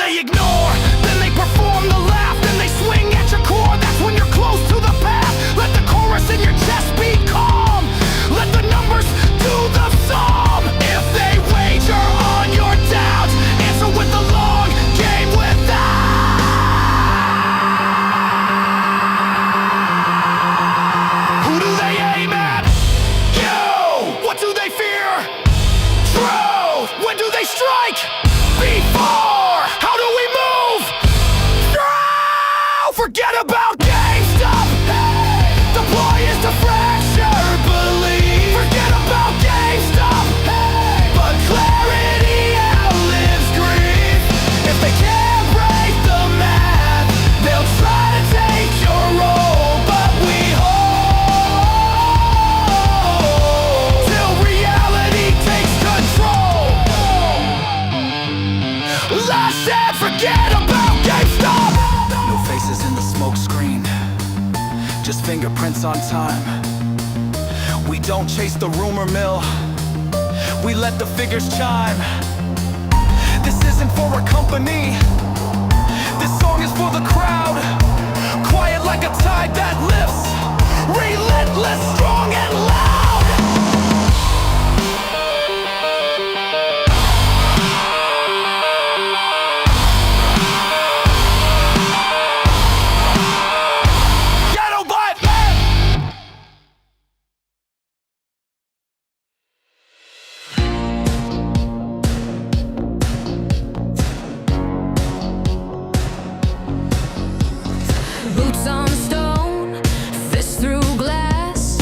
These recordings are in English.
they ignore, then they perform the laugh, then they swing at your core. That's when you're close to the path. Let the chorus in your chest be calm. Let the numbers do the psalm. If they wager on your doubts, answer with the long game without. Who do they aim at? You! What do they fear? Trove! When do they strike? Before! How do we move? Now! Forget about GameStop! Hey! The ploy is to fracture belief. Forget about GameStop! Hey! But clarity outlives grief. If they can't break the math, they'll try to take your role. But we hold till reality takes control. I said forget about GameStop. No faces in the smoke screen, just fingerprints on time. We don't chase the rumor mill, we let the figures chime. This isn't for a company, this song is for the crowd. Quiet like a tide that lifts, relentless, strong and loud. Boots on stone, fist through glass,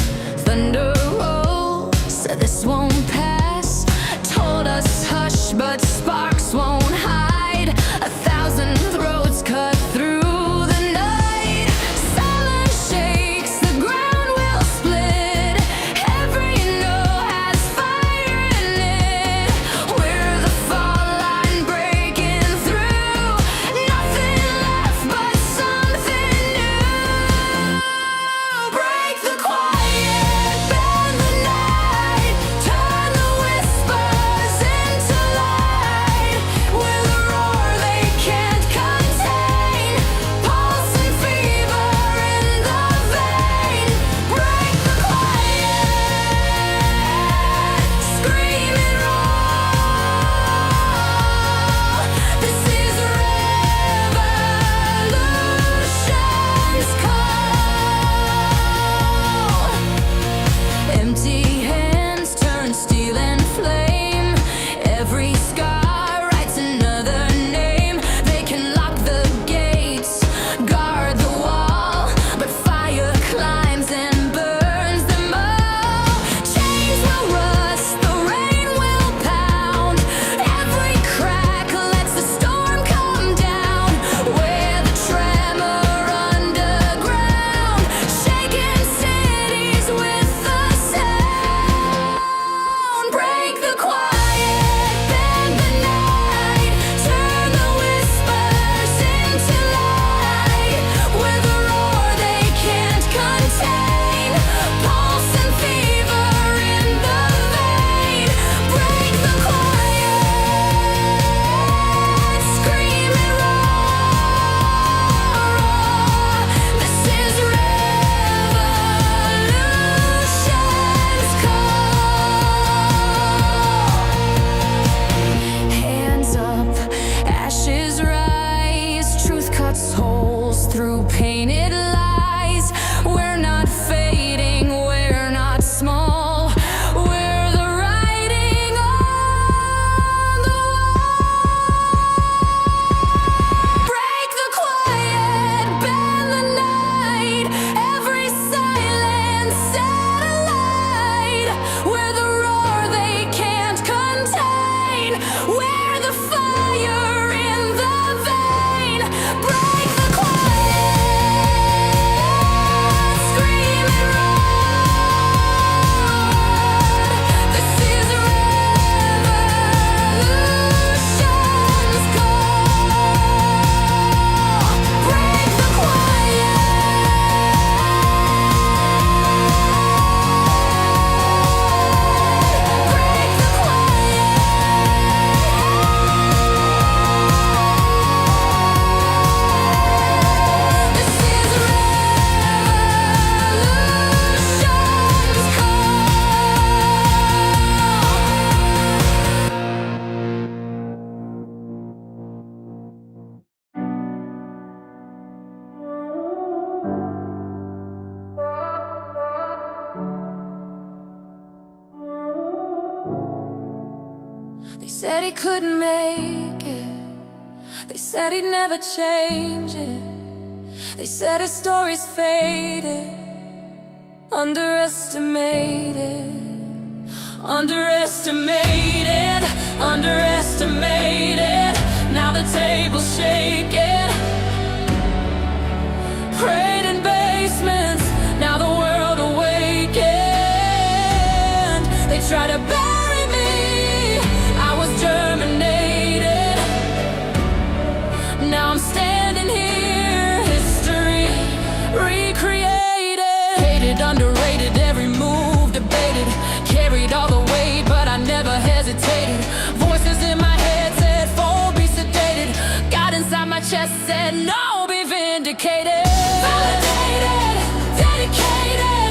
thunder roll, said this won't pass. Told us hush, but sparks won't hide. 1,000 throats cut through the night. Silence shakes, the ground will split. Every note has fire in it. We're the fall line breaking through. Nothing left but something new. couldn't make it. They said he'd never change it. They said his story's faded. Underestimated, underestimated, underestimated. Now the table's shaking. Prayed in basements, now the world awakened. They try to bury me, I was germinated. Now I'm standing here, history recreated. Hated, underrated, every move debated. Carried all the weight, but I never hesitated. Voices in my head said, "Fool, be sedated." God inside my chest said, "No, be vindicated." Validated, dedicated,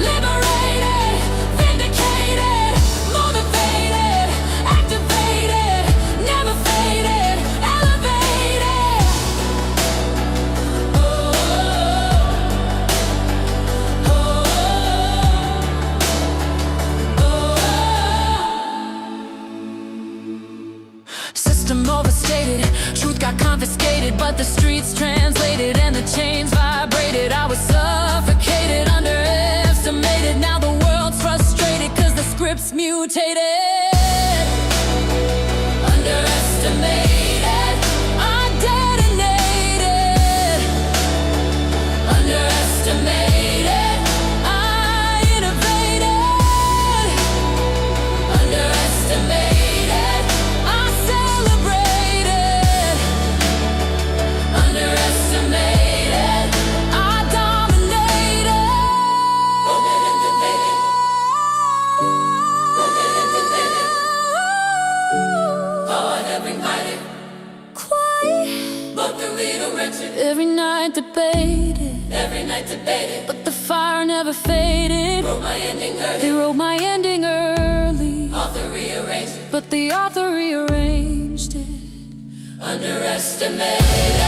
liberated, vindicated, motivated, activated, never faded, elevated. System overstated, truth got confiscated, but the streets translated and the chains vibrated. I was suffocated, underestimated. Now the world's frustrated, cause the script's mutated. Underestimated, undetonated. Underestimated, I innovated. Underestimated, I celebrated. Underestimated, I dominated. Broken and debated. Broken and debated. Hard every night. Quiet, but the leader wretched. Every night debated. Every night debated. But the fire never faded. Wrote my ending early. They wrote my ending early. Author rearranged it. But the author rearranged it. Underestimated.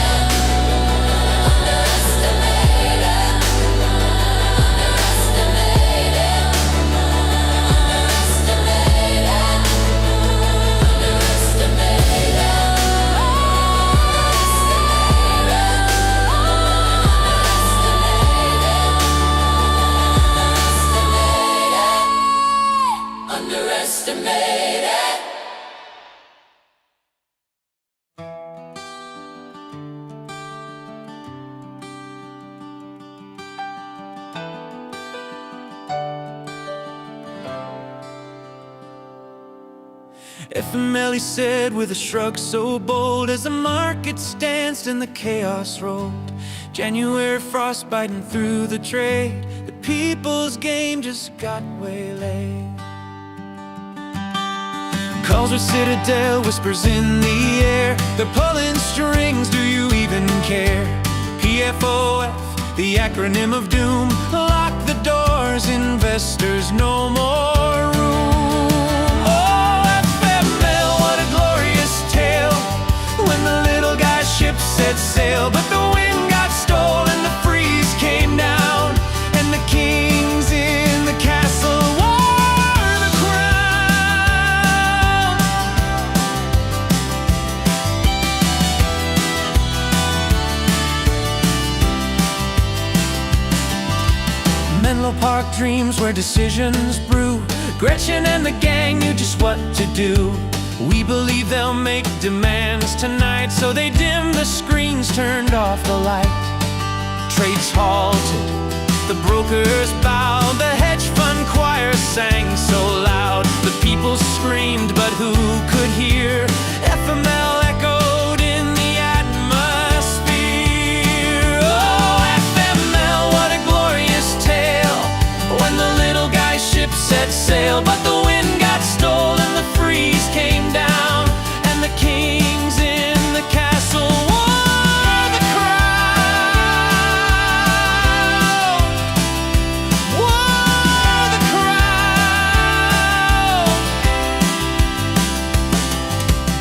Underestimated. Underestimated. Underestimated. Underestimated. FML, said with a shrug so bold, as the market danced and the chaos rolled. January frost biting through the trade. The people's game just got waylaid. Calls with Citadel, whispers in the air. They're pulling strings, do you even care? PFOF, the acronym of doom. Lock the doors, investors, no more room. Oh, FML, what a glorious tale, when the little guy's ship set sail. But the wind got stolen, the freeze came down, and the kings in the castle wore the crown. Menlo Park dreams where decisions brew. Gretchen and the gang knew just what to do. We believe they'll make demands tonight, so they dimmed the screens, turned off the light. Trades halted, the brokers bowed, the hedge fund choir sang so loud. The people screamed, but who could hear? FML echoed in the atmosphere. Oh, FML, what a glorious tale, when the little guy's ship set sail. But the wind got stolen, the freeze came down, and the kings in the castle wore the crown. Wore the crown.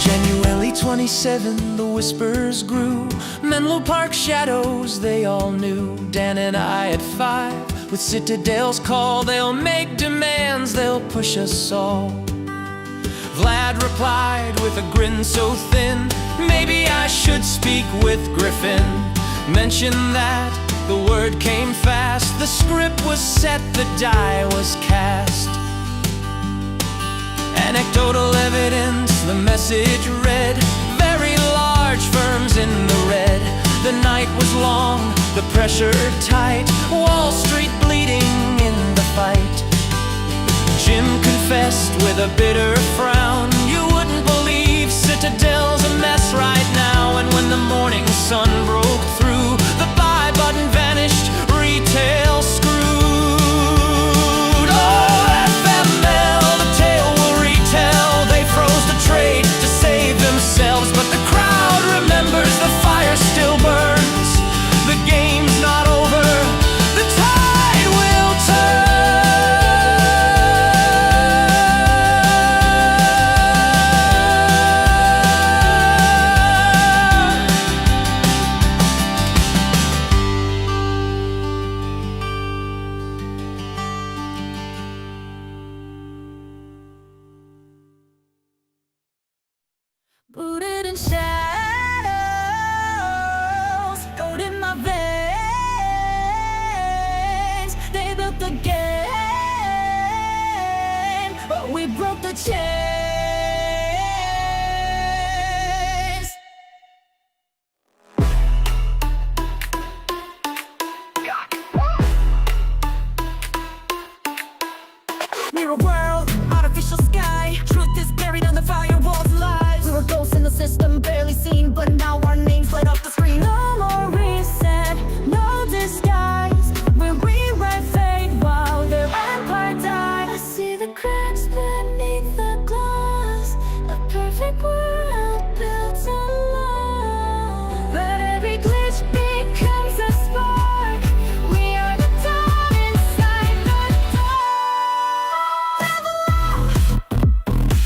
January 27, the whispers grew. Menlo Park shadows, they all knew. Dan and I at 5, with Citadel's call. They'll make demands, they'll push us all. Vlad replied with a grin so thin, maybe I should speak with Griffin. Mention that the word came fast, the script was set, the die was cast. Anecdotal evidence, the message read, very large firms in the red. The night was long, the pressure tight, Wall Street bleeding in the fight. Jim confessed with a bitter frown, you wouldn't believe Citadel's a mess right now. And when the morning sun broke through, the buy button vanished, retail screwed. Oh, FML, the tale will retell, they froze the trade to save themselves. But the crowd remembers, the fire still burns, the game's not over, the tide will turn. Booted in shadows, gold in my veins. They built the game, but we broke the chains. Mirror world, artificial sky. Truth is buried on the firewall's lies. We were ghosts in the system, barely seen, but now our names light up the screen. No more reset, no disguise. We rewrite fate while their empire dies. I see the cracks beneath the glass, a perfect world built on love. But every glitch becomes a spark. We are the dawn inside the dark. Level up.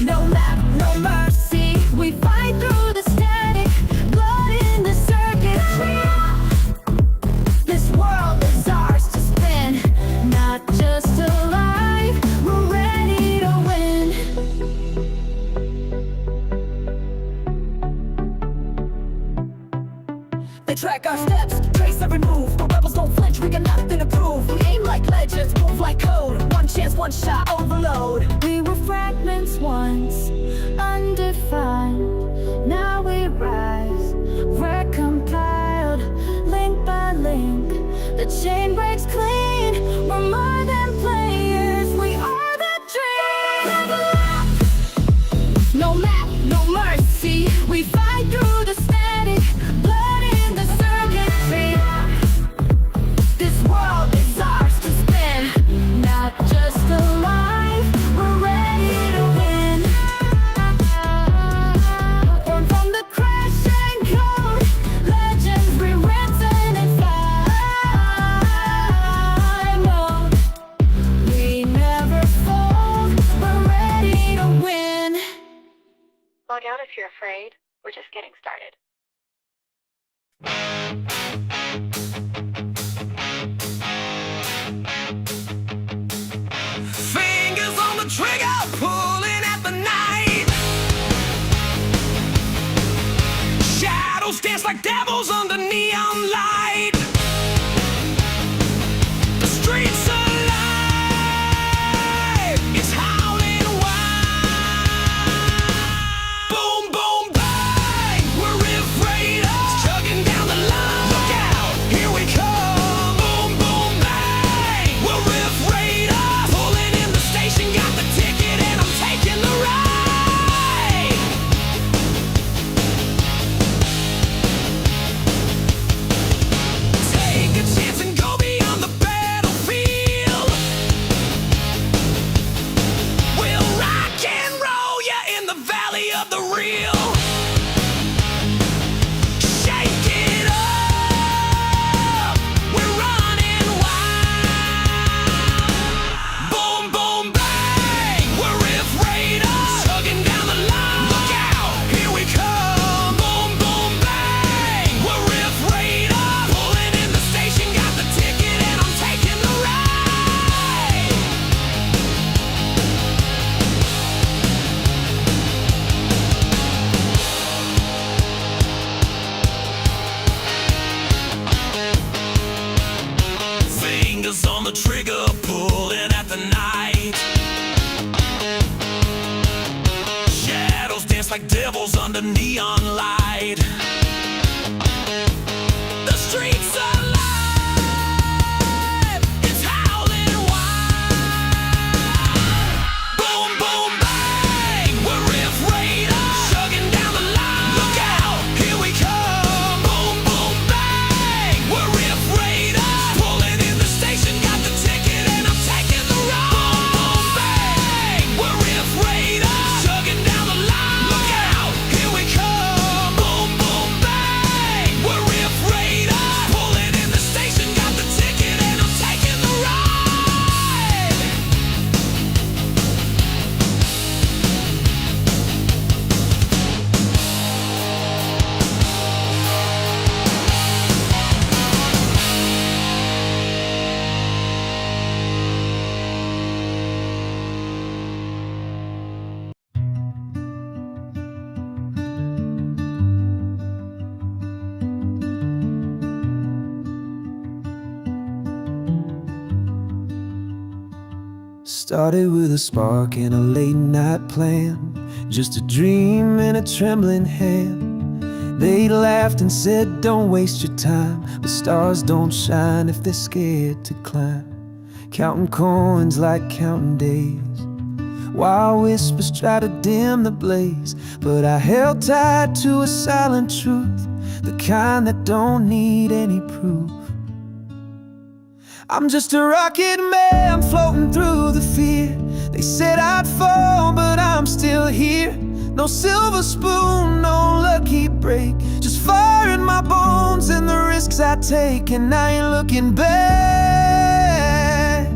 No map, no mercy. We fight through the static, blood in the circuitry. This world is ours to spin, not just alive. We're ready to win. They track our steps, trace every move. The rebels don't flinch, we got nothing to prove. We aim like legends, move like code. One chance, one shot, overload. We were fragments once, undefined. Now we rise, recompiled, link by link. The chain breaks clean, we're more than players, we are the dream. No map, no mercy. We fight through the static, blood in the circuitry. This world is ours to spin, not just alive. We're ready to win. Born from the crash and code, legends rewritten in fire mode. We never fold, we're ready to win. Log out if you're afraid. We're just getting started. Fingers on the trigger, pulling at the night. Shadows dance like devils under neon light. The streets alive, it's howling wild. Boom, boom, bang, we're riff raiders, chugging down the line. Look out, here we come. Boom, boom, bang, we're riff raiders, pulling in the station, got the ticket and I'm taking the ride. the trigger, pulling at the night. Shadows dance like devils under neon light. The streets are alive, it's howling wild. Boom, boom, bang, we're Riff Raiders, chugging down the line. Look out, here we come. Boom, boom, bang, we're Riff Raiders, pulling in the station, got the ticket and I'm taking the ride. Boom, boom, bang, we're Riff Raiders, chugging down the line. Look out, here we come. Boom, boom, bang, we're Riff Raiders, pulling in the station, got the ticket and I'm taking the ride. Started with a spark and a late night plan, just a dream in a trembling hand. They laughed and said, don't waste your time, but stars don't shine if they're scared to climb. Counting coins like counting days, while whispers try to dim the blaze. But I held tight to a silent truth, the kind that don't need any proof. I'm just a rocket man floating through the fear. They said I'd fall, but I'm still here. No silver spoon, no lucky break, just fire in my bones and the risks I take. And I ain't looking back,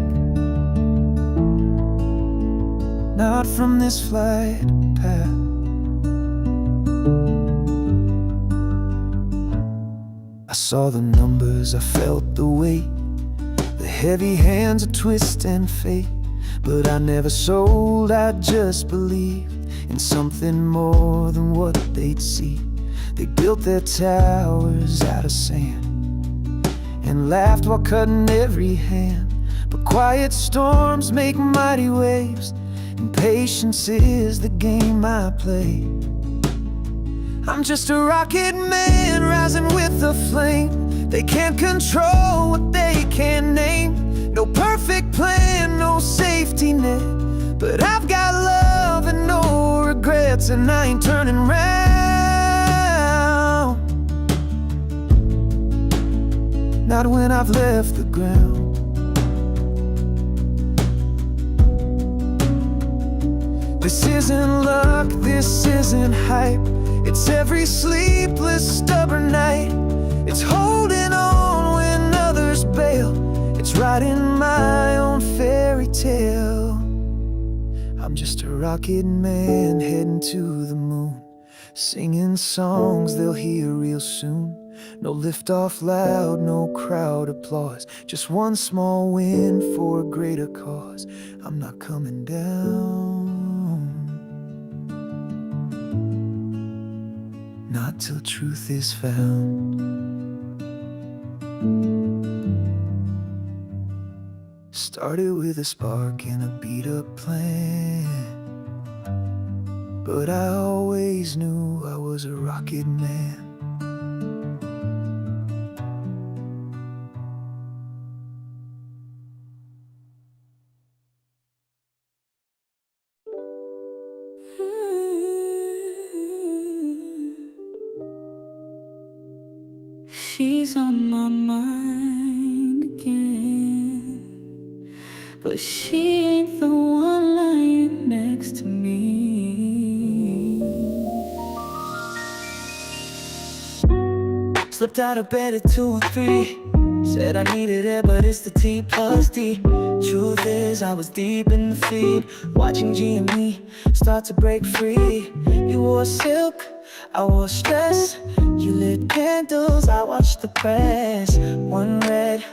not from this flight path. I saw the numbers, I felt the weight, the heavy hands of twist and fate. But I never sold, I just believed in something more than what they'd see. They built their towers out of sand and laughed while cutting every hand. But quiet storms make mighty waves, and patience is the game I play. I'm just a rocket man rising with the flame. They can't control what they can't name. No perfect plan, no safety net, but I've got love and no regrets. And I ain't turning round, not when I've left the ground. This isn't luck, this isn't hype, it's every sleepless, stubborn night. It's holding on when others bail, it's writing my own fairy tale. I'm just a rocket man heading to the moon, singing songs they'll hear real soon. No liftoff loud, no crowd applause, just one small win for a greater cause. I'm not coming down, not till truth is found. Started with a spark and a beat-up plan, but I always knew I was a rocket man. She's on my mind again, but she ain't the one lying next to me. Slipped out of bed at 2 or 3, said I needed it, but it's the T plus D. Truth is, I was deep in the feed, watching GME start to break free. You wore silk, I wore stress. You lit candles, I watched the press. 1 red,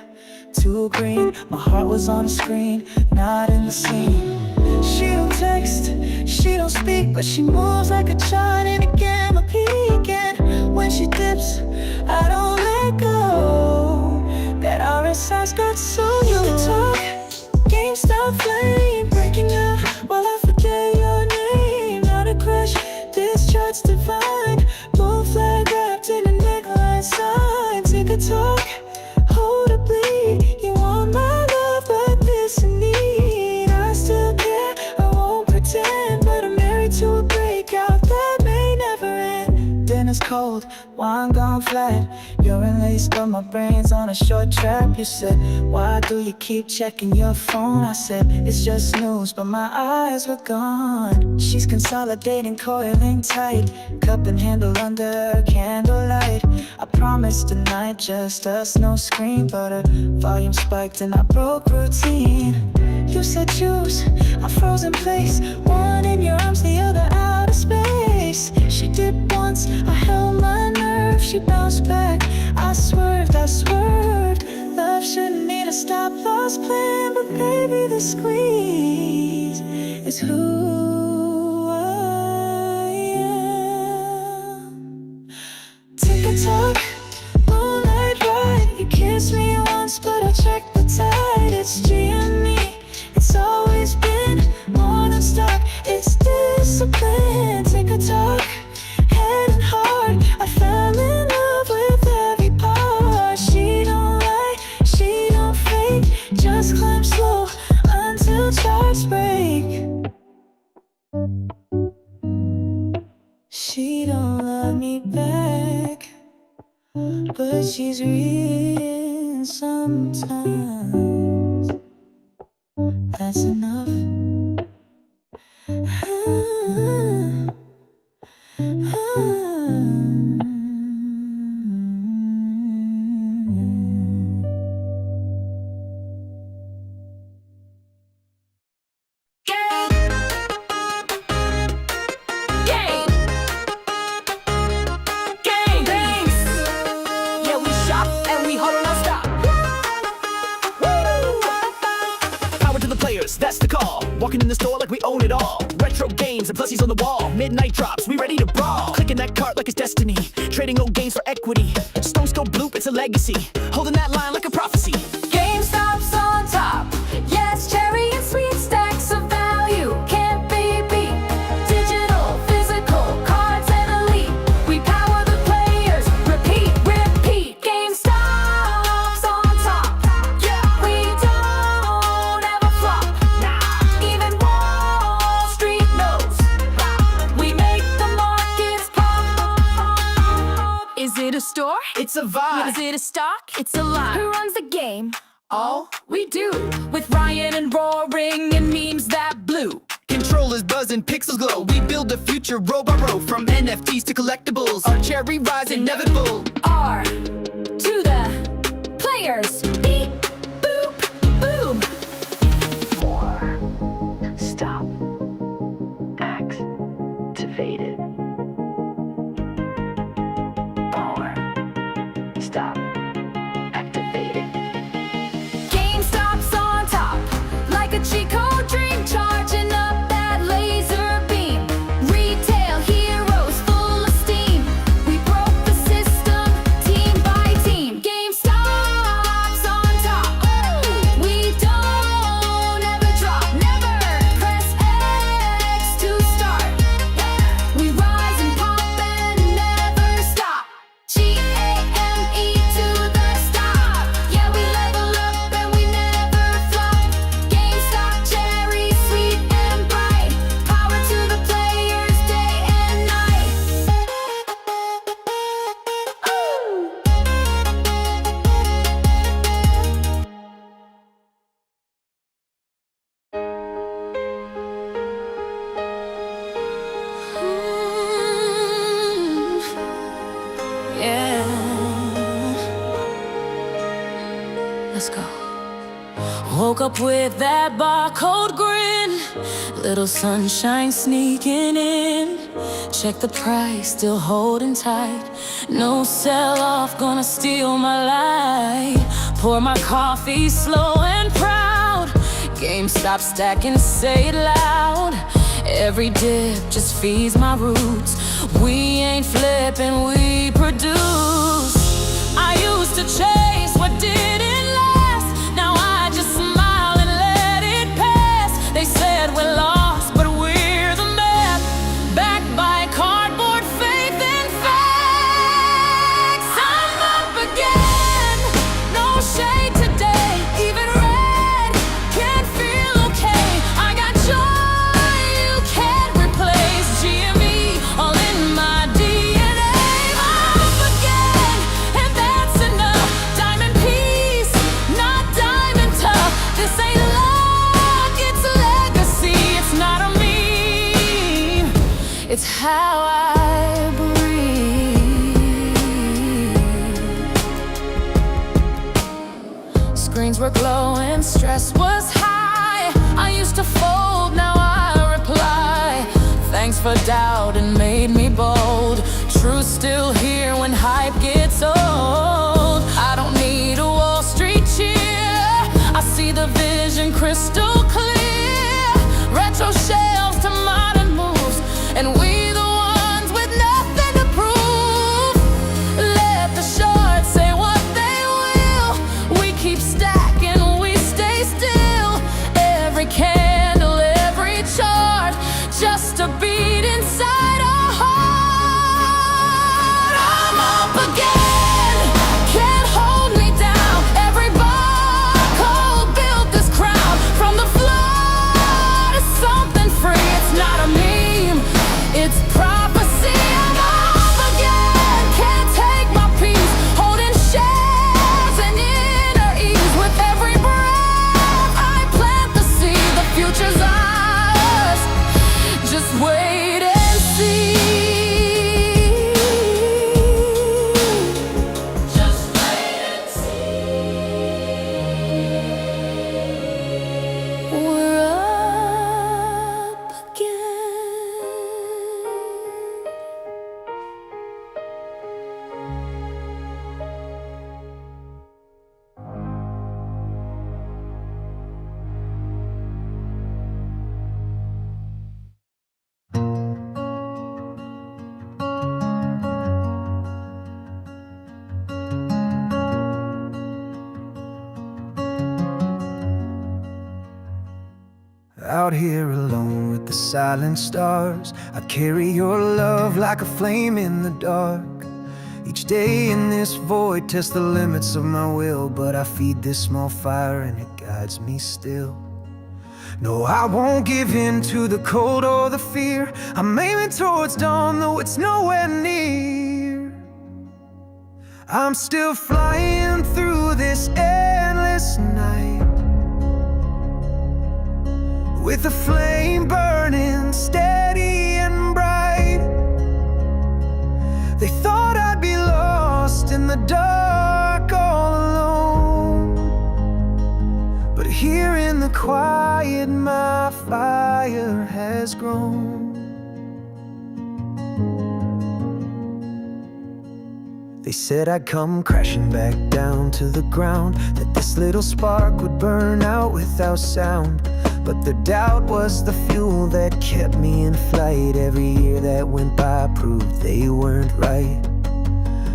2 green, my heart was on the screen, not in the scene. She don't text, she don't speak, but she moves like a child in a gamma peak. And when she dips, I don't let go. That RSI's got so you can talk on flame, breaking out while I forget your name. Not a crush, this chart's divine. Blue flag wrapped in a neckline sign. Take a talk, hold a bleed. You want my love, but this in need. I still care, I won't pretend, but I'm married to a breakout that may never end. Dinner's cold, wine gone flat. You're in lace, but my brain's on a short trap. You said, why do you keep checking your phone? I said, it's just news, but my eyes were gone. She's consolidating, coiling tight, cup and handle under candlelight. I promised tonight, just us, no screen, but her volume spiked and I broke routine. You said choose a frozen place, one in your arms, the other out of space. She did once, I held my nerve, she bounced back. I swerved, love shouldn't need a stop-loss plan, but baby the squeeze is who I am. Tick a tock, moonlight ride. You kissed me once, but I checked the tide. It's GME, it's always been more than stock. It's discipline. Tick a tock, head and heart. I fell in love with every part. She don't lie, she don't fake. Just climb slow until charts break. She don't love me back, but she's reading sometimes. That's enough. That's the call. Walking in the store like we own it all. Retro games and plusies on the wall. Midnight drops, we ready to brawl. Clicking that cart like it's destiny. Trading old games for equity. Stones go bloop, it's a legacy. Holding that line like a prophecy. GameStop's on top. Yes, cherry and sweet stacks of value can't be beat. Digital, physical, cards and elite. We power the players. Repeat, repeat. GameStop's on top. Yeah, we don't ever flop. Even Wall Street knows we make the markets pop. Is it a store? It's a vibe. Is it a stock? It's a lot. Who runs the game? All we do. With Ryan and roaring and memes that blew. Controllers buzzing, pixels glow. We build the future row by row. From NFTs to collectibles, our cherry rise inevitable. R to the players. Beep, boop, boom. Stop. Activated. Power. Stop. Activated. GameStop's on top. Like a cheat code drink, charging up that laser beam. Retail heroes full of steam. We broke the system, team by team. GameStop's on top. We don't ever drop, never. Press X to start. We rise and pop and never stop. GAME to the stop. Yeah, we level up and we never flop. GameStop, cherry, sweet and bright. Power to the players day and night. Yeah. Let's go. Woke up with that barcode grin. Little sunshine sneaking in. Check the price, still holding tight. No sell-off, gonna steal my light. Pour my coffee slow and proud. GameStop stacking, say it loud. Every dip just feeds my roots. We ain't flipping, we produce. I used to chase what didn't last. Now I just smile and let it pass. It's how I breathe. Screens were glowing, stress was high. I used to fold, now I reply. Thanks for doubt and made me bold. Truth still here when hype gets old. I don't need a Wall Street cheer. I see the vision crystal clear. Retro shelves to modern moves, and we the ones with nothing to prove. Let the short say what they will. We keep stacking, we stay still. Every candle, every chart, just a beat inside our heart. I'm up again, can't hold me down. Every barcode built this crown. From the floor to something free. It's not a meme, it's prophecy. I'm up again, can't take my peace. Holding shares and inner ease. With every breath I plant the seed. The future's ours, just wait and see. Just wait and see. We're up again. Out here alone with the silent stars, I carry your love like a flame in the dark. Each day in this void tests the limits of my will, but I feed this small fire and it guides me still. No, I won't give in to the cold or the fear. I'm aiming towards dawn, though it's nowhere near. I'm still flying through this endless night, with a flame burning steady and bright. They thought I'd be lost in the dark all alone, but here in the quiet my fire has grown. They said I'd come crashing back down to the ground, that this little spark would burn out without sound. But the doubt was the fuel that kept me in flight. Every year that went by proved they weren't right.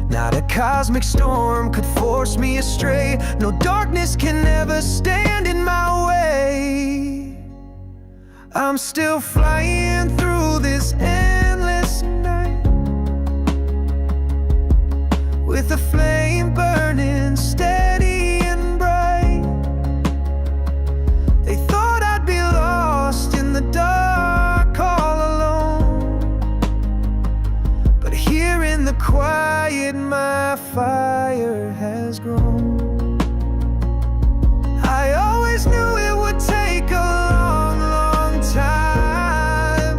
Not a cosmic storm could force me astray. No darkness can ever stand in my way. I'm still flying through this endless night, with a flame burning steady and bright. They thought I'd be lost in the dark all alone, but here in the quiet my fire has grown. I always knew it would take a long, long time,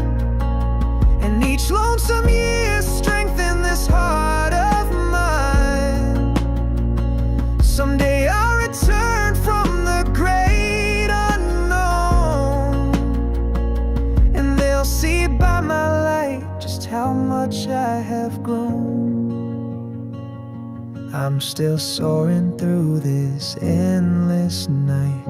and each lonesome year strengthened this heart of mine. Someday I'll return from the great unknown, and they'll see by my light just how much I have grown. I'm still soaring through this endless night,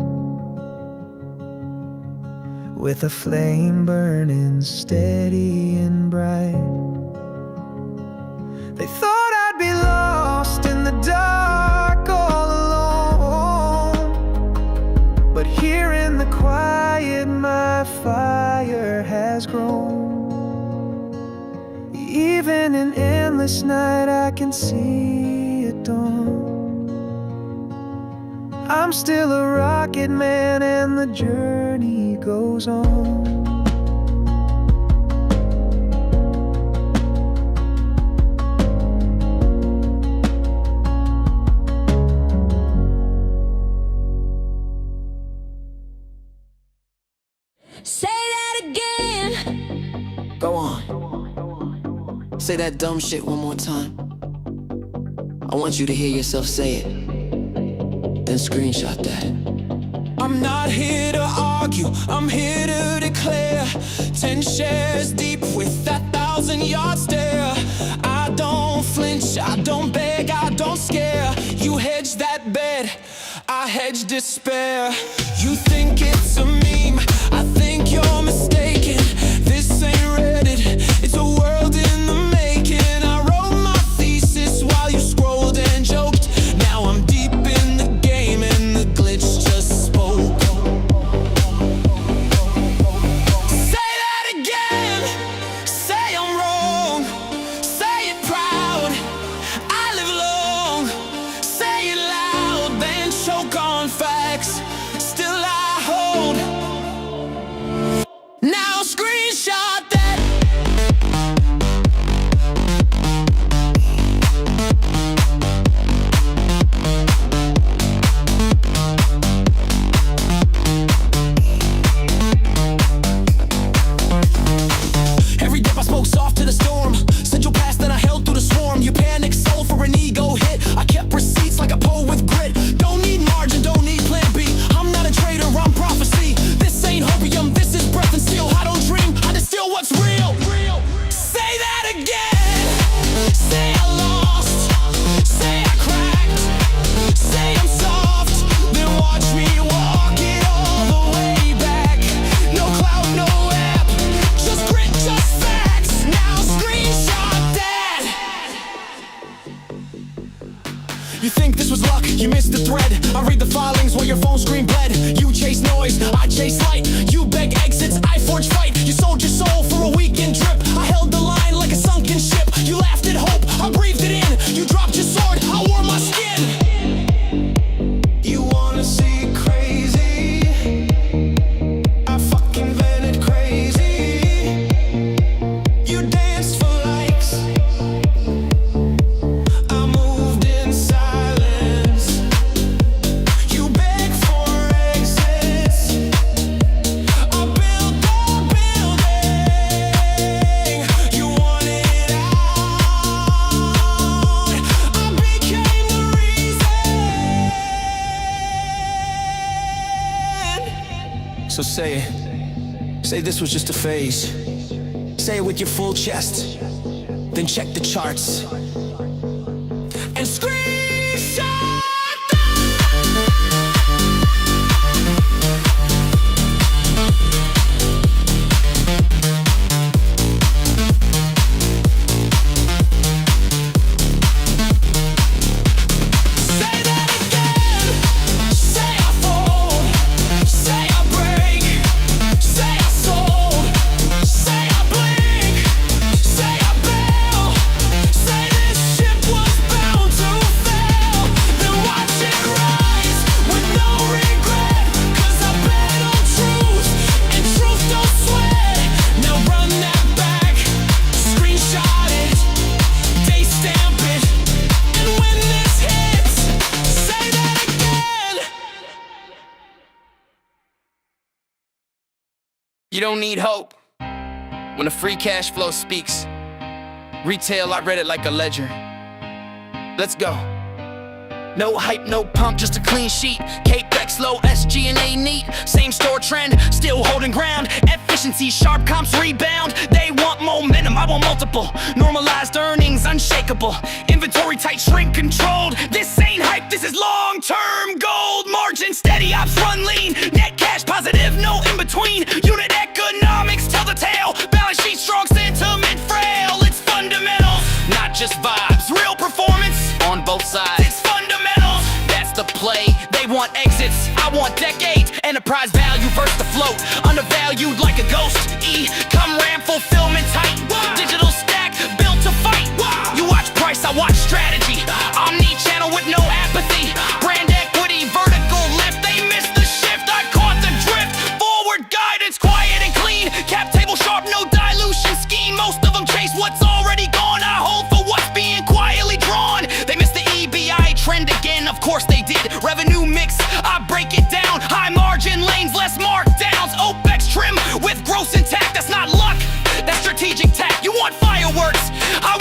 with a flame burning steady and bright. They thought I'd be lost in the dark all alone, but here in the quiet my fire has grown. Even in endless night I can see it dawn. I'm still a rocket man and the journey goes on. Say that again. Go on. Say that dumb shit one more time. I want you to hear yourself say it. Then screenshot that. I'm not here to argue, I'm here to declare 10 shares deep with that 1,000-yard stare. I don't flinch, I don't beg, I don't scare. You hedge that bet, I hedge despair. You think it's a meme, I think you're mistaken. This ain't Reddit, it's a world in the making. I wrote my thesis while you scrolled and joked. Now I'm deep in the game and the glitch just spoke. Say that again, say I'm wrong, say it proud, I live long. Say it loud, then choke on facts, still I hold. Now screenshot that. Every dip I spoke soft to the storm. Said your past, then I held through the swarm. You panic, sold for an ego hit. I kept receipts like a poet with grit. Don't need margin, don't need plan B. I'm not a trader, I'm prophecy. This ain't hopium, this is breath and steel. I don't dream, I distill what's real. Say that again. Say I lost. Say I cracked. Say I'm soft. Then watch me walk it all the way back. No cloud, no app. Just grit, just facts. Now screenshot that. You think this was luck? You missed the thread. I read the filings while your phone screen bled. You chase noise, I chase light. You beg exits, I forge fight. You sold your soul for a weekend trip. I held the line like a sunken ship. You laughed at hope, I breathed it in. You dropped your sword, I wore my skin. You wanna see crazy? I fucking invented crazy. You danced for likes, I moved in silence. You begged for exits, I built a building. You wanted it out, I became the reason. So say it, say this was just a phase. Say it with your full chest, then check the charts and screenshot Say that again. Say I fold, say I break, say I sold, say I blink, say I bail, say this ship was bound to fail. Then watch it rise with no regret, 'cause I bet on truth and truth don't sweat. Now run that back, screenshot it, date stamp it, and when this hits, say that again. You don't need hope when the free cash flow speaks. Retail, I read it like a ledger. Let's go. No hype, no pump, just a clean sheet. Capex low, SG&A neat. Same store trend, still holding ground. Efficiency, sharp comps rebound. They want momentum, I want multiple. Normalized earnings, unshakable. Inventory tight, shrink controlled. This ain't hype, this is long-term gold. Margin steady, ops run lean. Net cash positive, no in between. Unit economics tell the tale. Balance sheet strong, sentiment frail. It's fundamentals, not just vibes. Real performance on both sides. It's fundamentals, that's the play. They want exits, I want decades. Enterprise value versus the float. Undervalued like a ghost. E-come ram fulfillment tight. Digital stack built to fight. You watch price, I watch strategy. Omni-channel with no apathy. Brand equity, vertical lift. They missed the shift, I caught the drift. Forward guidance, quiet and clean. Cap table sharp, no dilution scheme. Most of them chase what's already gone. I hold for what's being quietly drawn. They missed the EBI trend again, of course they did. Revenue mix, I break it down. High margin lanes, less markdowns. OPEX trim with gross intact, that's not luck, that's strategic tact. You want fireworks, I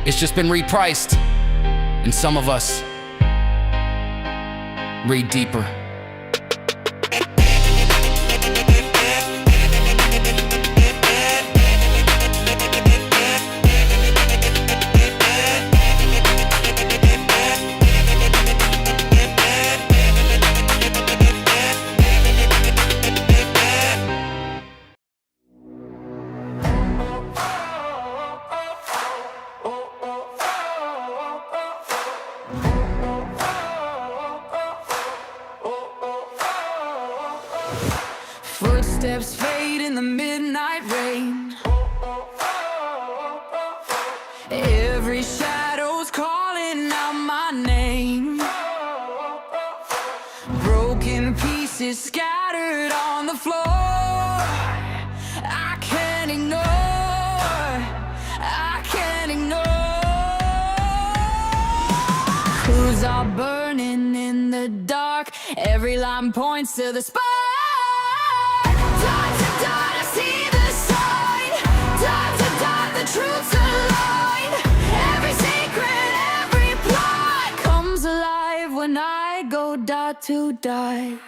It's just been repriced, and some of us read deeper. Footsteps fade in the midnight rain. Every shadow's calling out my name. Broken pieces scattered on the floor. I can't ignore, I can't ignore. Clues are burning in the dark. Every line points to the spark. Dot to dot, I see the sign. Dot to dot, the truth's aligned. Every secret, every plot comes alive when I go dot to dot.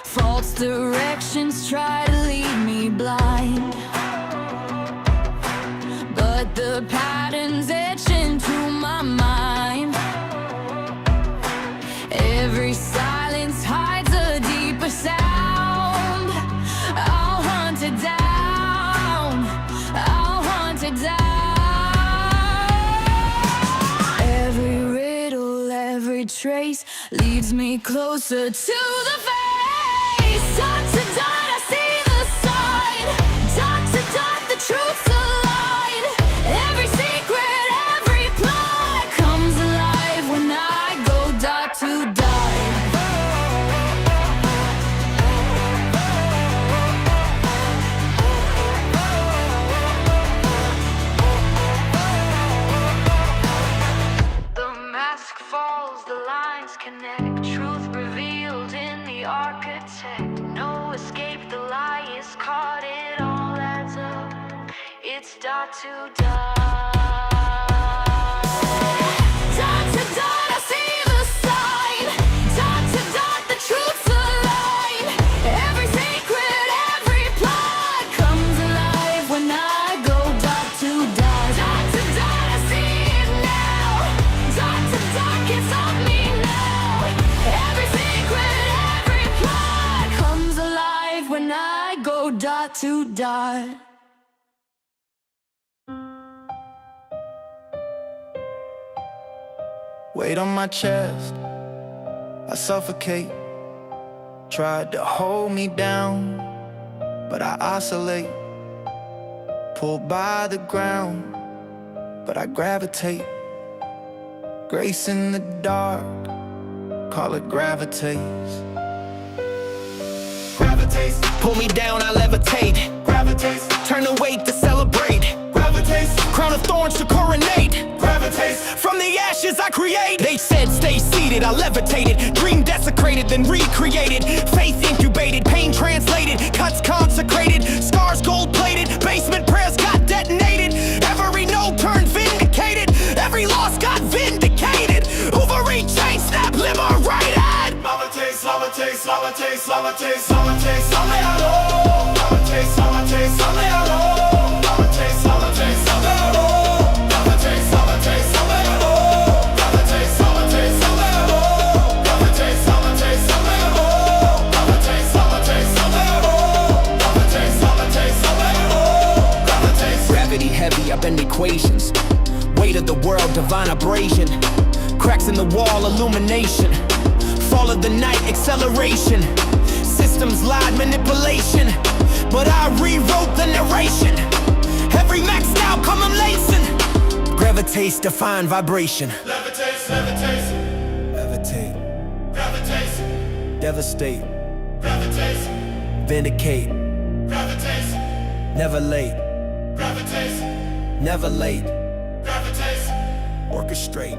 False directions try to lead me blind, but the pattern's etched into my mind. Every silence hides a deeper sound. I'll hunt it down, I'll hunt it down. Every riddle, every trace leads me closer to the face. Dot to dot, I see the sign. Dot to dot, the truth's aligned. Every secret, every plot comes alive when I go dot to dot. The mask falls, the lines connect. Truth revealed in the architect. No escape, the lie is caught. It all adds up. It's dot to dot. Dot to dot, I see the sign. Dot to dot, the truth's aligned. Every secret, every plot comes alive when I go dot to dot. Dot to dot, I see it now. Dot to dot, gets on me now. Every secret, every plot comes alive when I go dot to dot. Weight on my chest, I suffocate. Tried to hold me down, but I oscillate. Pulled by the ground, but I gravitate. Grace in the dark, call it gravitates. Gravitates, pull me down, I levitate. Gravitates, turn the weight to celebrate. Gravitates, crown of thorns to coronate. Gravitates, from the ashes I create. They said stay seated, I levitated. Dream desecrated, then recreated. Faith incubated, pain translated. Cuts consecrated, scars gold plated. Basement prayers got detonated. Every no turned vindicated. Every loss got vindicated. Wolverine chain snap, liberated. Levitate, levitate, levitate, levitate, levitate, soleado. Levitate, levitate, soleado. Levitate, levitate, soleado. Levitate, levitate, soleado. Levitate, levitate, soleado. Levitate, levitate, soleado. Levitate, levitate, soleado. Levitate, levitate, soleado. Levitate. Gravity heavy, I bend equations. Weight of the world, divine abrasion. Cracks in the wall, illumination. Fall of the night, acceleration. Systems lied, manipulation. But I rewrote the narration. Every maxed out, come I'm lacing. Gravitates, define vibration. Levitates, levitates. Levitate. Gravitates. Devastate. Gravitates. Vindicate. Gravitates. Never late. Gravitates. Never late. Gravitates. Orchestrate.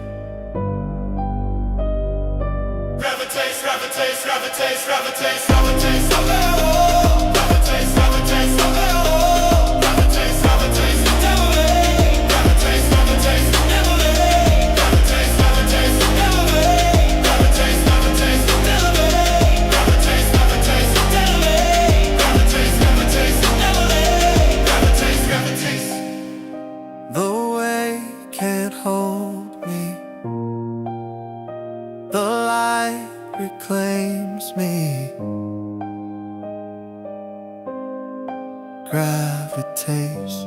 Gravitates, gravitates, gravitates, gravitates, gravitates, gravitates, The way can't hold me. The light reclaims me. Gravitates.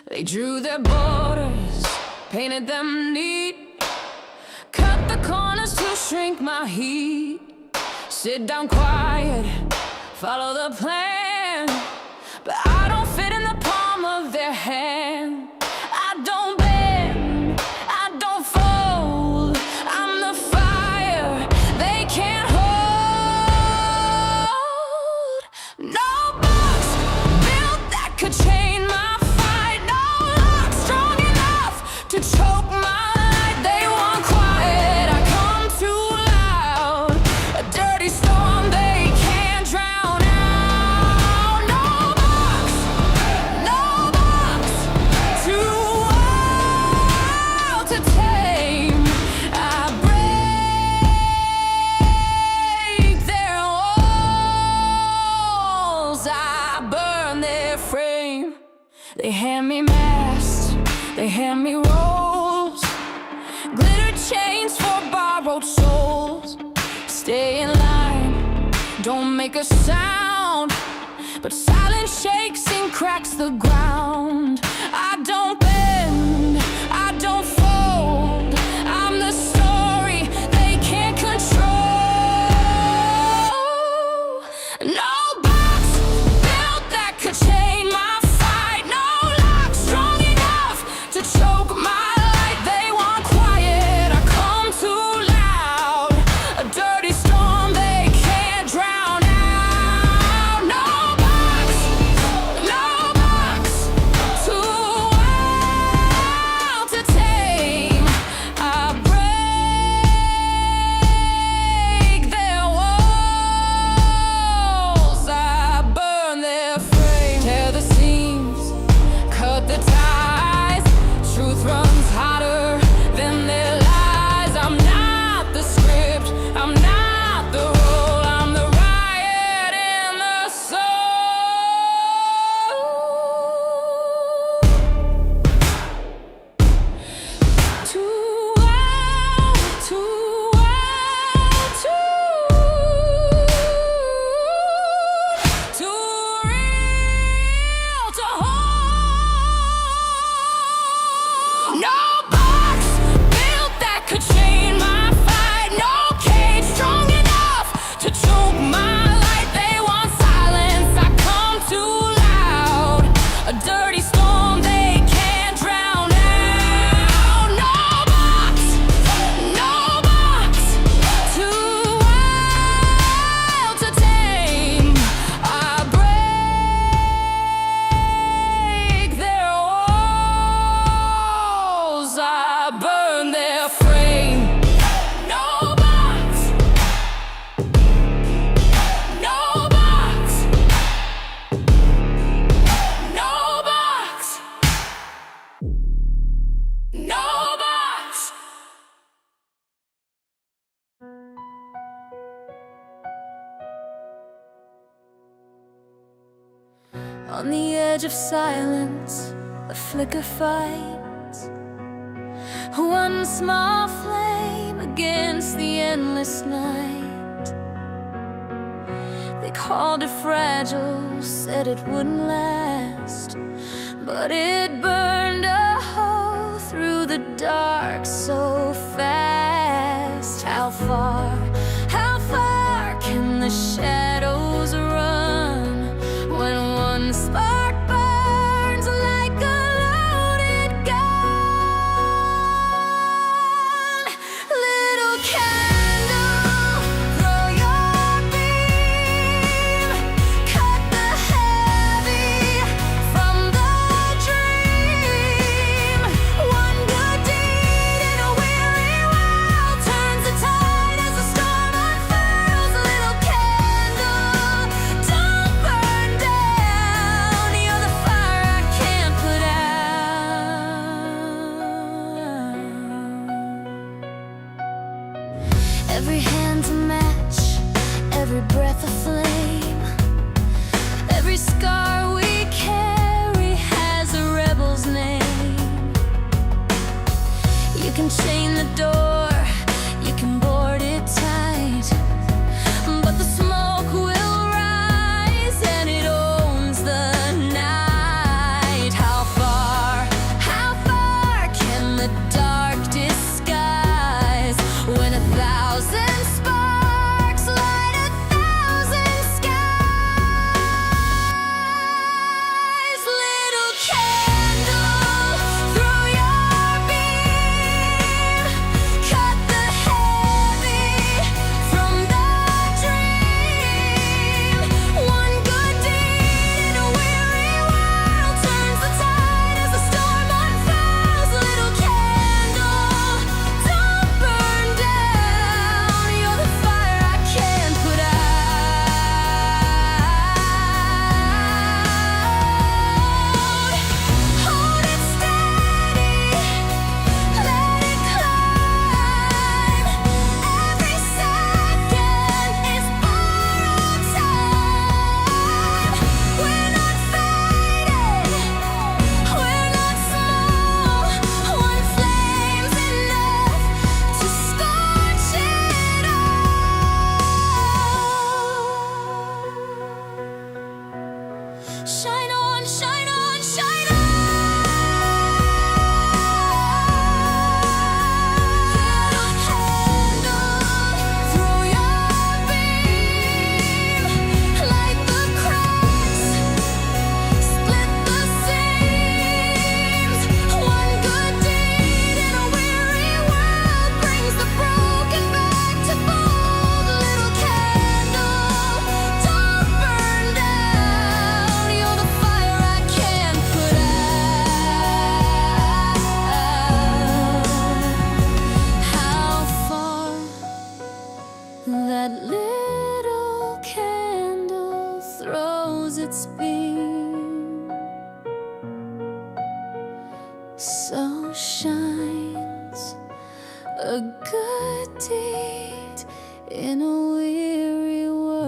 They drew their borders, painted them neat, cut the corners to shrink my heat. Sit down quiet, follow the plan, but I don't fit in the palm of their hand. I don't bend, I don't fold, I'm the fire they can't hold. No box built that could chain my fight, no lock strong enough to choke my light. They want quiet, I come too loud, a dirty storm they can't drown out. No box, too wild to tame. I break their walls, I burn their frame. They hand me masks, they hand me rolls, glitter chains for borrowed souls. Stay in line, don't make a sound, but silence shakes and cracks the ground. I don't bend, I don't fold, I'm the story they can't control. No box built that could chain my fight, no lock strong enough to choke my light. They want quiet, I come too loud, a dirty storm they can't drown out. No box, too wild to tame. I break their walls, I burn their frame. Tear the seams, cut the ties, truth runs hotter than their lies. I'm not the script, I'm not the role, I'm the riot in the soul. Too wild, too real to hold. No box built that could chain my fight, no cage strong enough to choke my light. They want silence, I come too loud, a dirty storm they can't drown out. No box, too wild to tame. I break their walls, I burn their frame. No box, no box, no box, no box. On the edge of silence, a flicker fights, one small flame against the endless night. They called it fragile, said it wouldn't last, but it burned a hole through the dark so fast. How far can the shadows run when one spark burns like a loaded gun? Little candle, throw your beam, cut the hair Every hand's a match, every breath a flame. Every scar we carry has a rebel's name. You can chain the door, you can board it tight, but the smoke will rise and it owns the night. How far can the dark disguise when 1,000 sparks light 1,000 skies? Little candle, through your beam, cut the heavy from the dream. One good deed in a weary world turns the tide as the storm unfurls. Little candle, don't burn down. You're the fire I can't put out. Hold it steady, let it climb. Every second is borrowed time. We're not faded, we're not small. One flame's enough to scorch it all. Shine on, shine on, shine on. Little candle, through your beam, light the cracks, split the seams. One good deed in a weary world brings the broken back to fold. Little candle, don't burn down. You're the fire I can't put out. How far that little candle throws its beam, so shines a good deed in a weary world.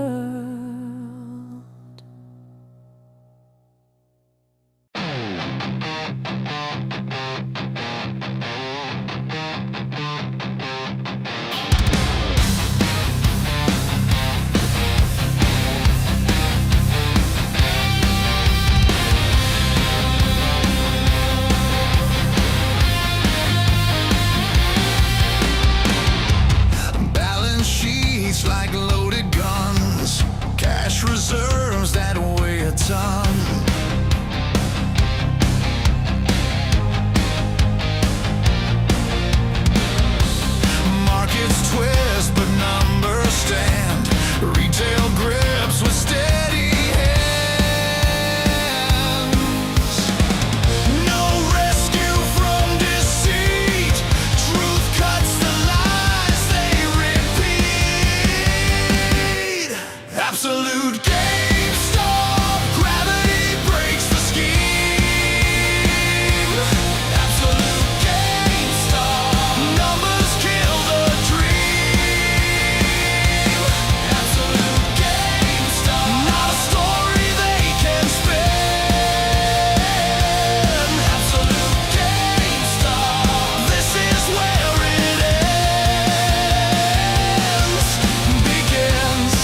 Balance sheets like loaded guns, cash reserves that weigh a ton. Markets twist, but numbers stand. Retail grips with steady hands. No rescue from deceit. Truth cuts the lies they repeat. Absolute GameStop. Gravity breaks the scheme. Absolute GameStop. Numbers kill the dream. Absolute GameStop. Not a story they can spin. Absolute GameStop. This is where it ends, begins.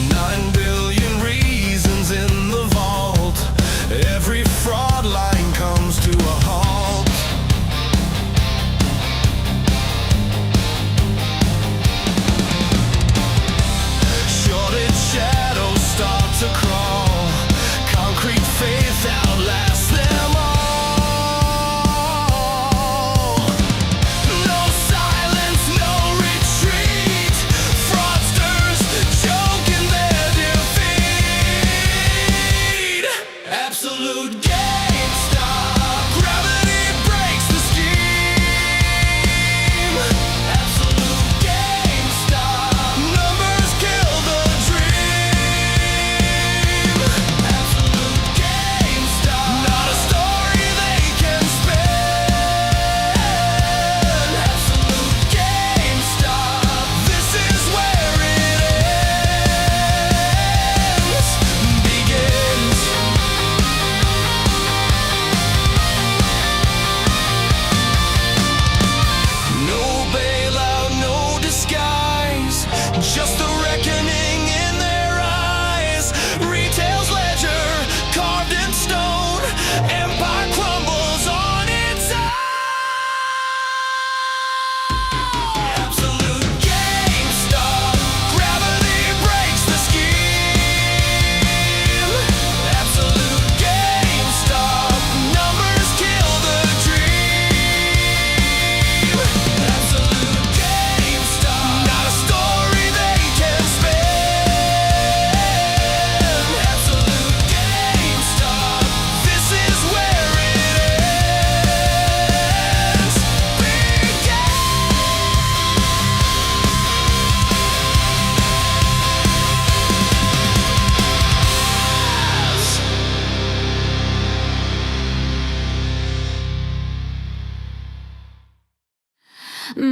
9 billion reasons in the vault. Every fraud line comes to a halt. Shorted shadows start to crawl. Concrete faith outlasts them all. No silence, no retreat. Fraudsters choke in their defeat. Absolute GameStop. Gravity breaks the scheme. Absolute GameStop. Numbers kill the dream. Absolute GameStop. Not a story they can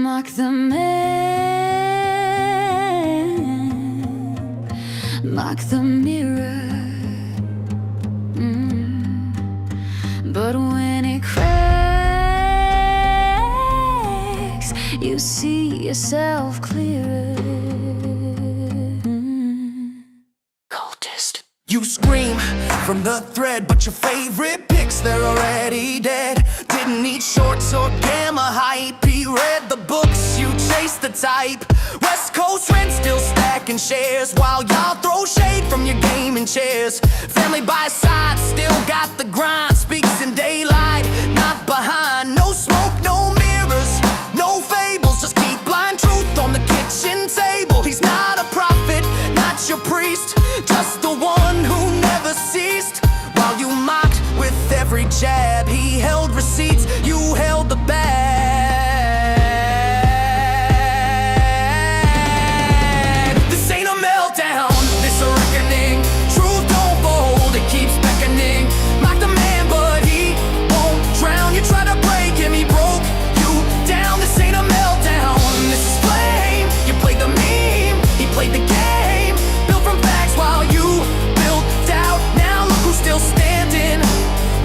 Mock the man, mock the mirror. But when it cracks, you see yourself clearer. Cultist. You scream from the thread, but your favorite pics, they're already dead. Didn't need shorts or gamma hype. He read the books, you chased the type. West Coast rent still stacking shares, while y'all throw shade from your gaming chairs. Family by side, still got the grind. Speaks in daylight, not behind. No smoke, no mirrors, no fables. Just keep blind truth on the kitchen table. He's not a prophet, not your priest, just the one who never ceased. While you mocked with every jab, he held receipts, you held the bag. This ain't a meltdown, this a reckoning. Truth don't fold, it keeps beckoning. Mock the man, but he won't drown. You try to break him, he broke you down. This ain't a meltdown, this is flame. You played the meme, he played the game. Built from facts while you built doubt. Now look who's still standing,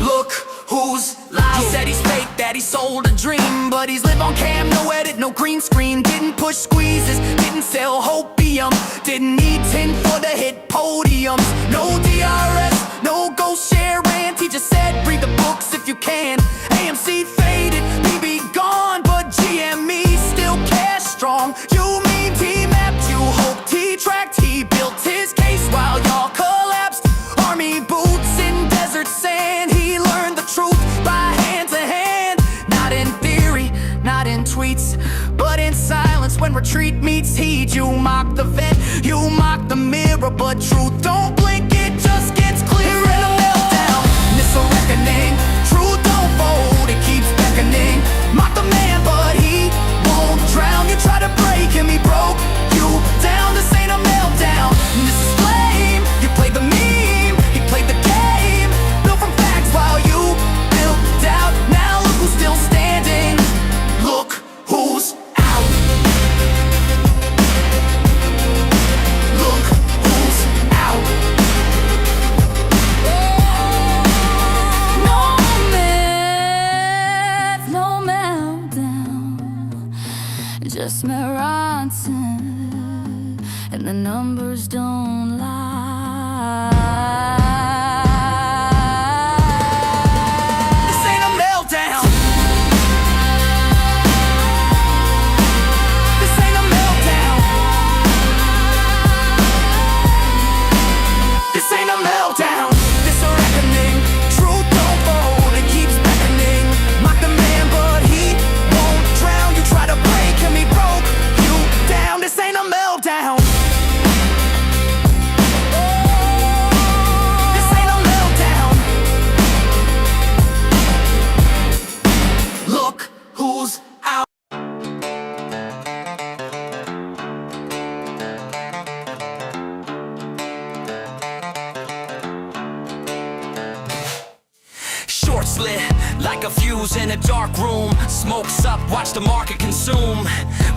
look who's live. He said he's fake, that he sold a dream, but he's live on cam, no edit, no green screen. Didn't push squeezes, didn't sell hopium, didn't need 10 for the hit podiums. No DRS, no ghost share rant. He just said read the books if you can. AMC faded, be gone, but GME still cash strong. You mean he mapped, you hoped he tracked. He built his case while y'all collapsed. Army boots in desert sand. He learned the truth by hand to hand. Not in theory, not in tweets, but in silence when retreat meets heat. You mock the vet, you mock the mirror, but truth don't blink, it just gets clearer. In a meltdown, this a reckoning. Truth don't fold, it keeps beckoning. Mock the man, but he won't drown. You try to break him, he broke you down. This ain't a meltdown, this is flame. You played the meme, he played the game. Built from facts while you built doubt. Now look who's still standing, look who's out. Look who's out. No myth, no meltdown, just marathon, and the numbers don't lie. This ain't a meltdown. This ain't a meltdown. This ain't a meltdown. This a reckoning. Truth don't fold, it keeps beckoning. Mock the man, but he won't drown. You try to break him, he broke you down. This ain't a meltdown. This ain't a meltdown. Look who's out. Short slit like a fuse in a dark room. Smokes up, watch the market consume.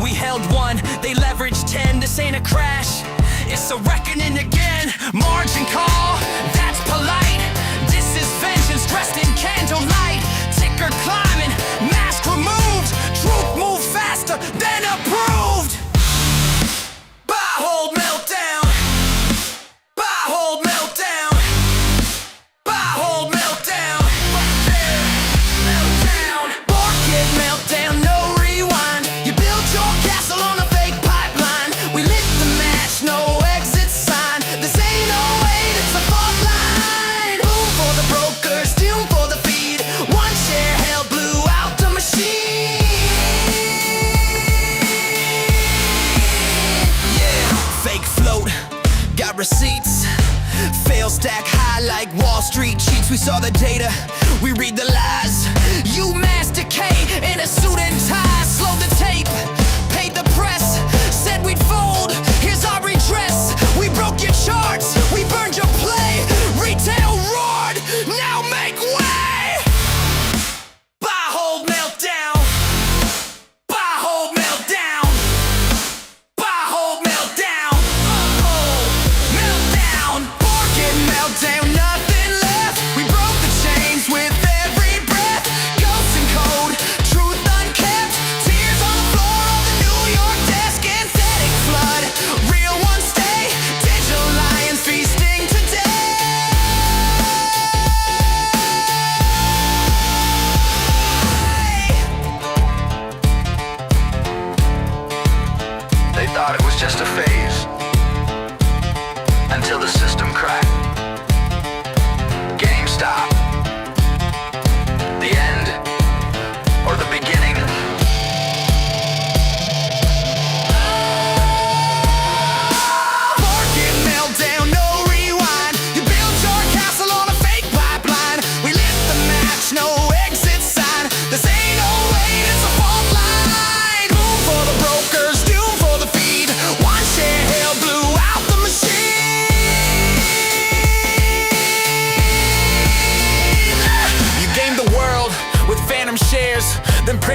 We held one, they leveraged 10. This ain't a crash, it's a reckoning again. Margin call, that's polite. This is vengeance dressed in candlelight. Ticker climbing, mask removed. Truth move faster than approved. Buy, hold, meltdown. Buy, hold, meltdown. Buy, hold, meltdown. Meltdown. Market meltdown, no rewind. You built your castle on a fake pipeline. We lit the match, no exit sign. This ain't no wait, it's a fault line. Boom for the brokers, doom for the feed. One share held, blew out the machine. Yeah, fake float, got receipts. Fail stack high like Wall Street cheats. We saw the data, we read the lies. You masticate in a suit and tie. Slow the tape, paid the press. Said we'd fold, here's our redress. We broke your charts, we burned your play. Retail roared, now make way. Buy, hold, meltdown. Buy, hold, meltdown.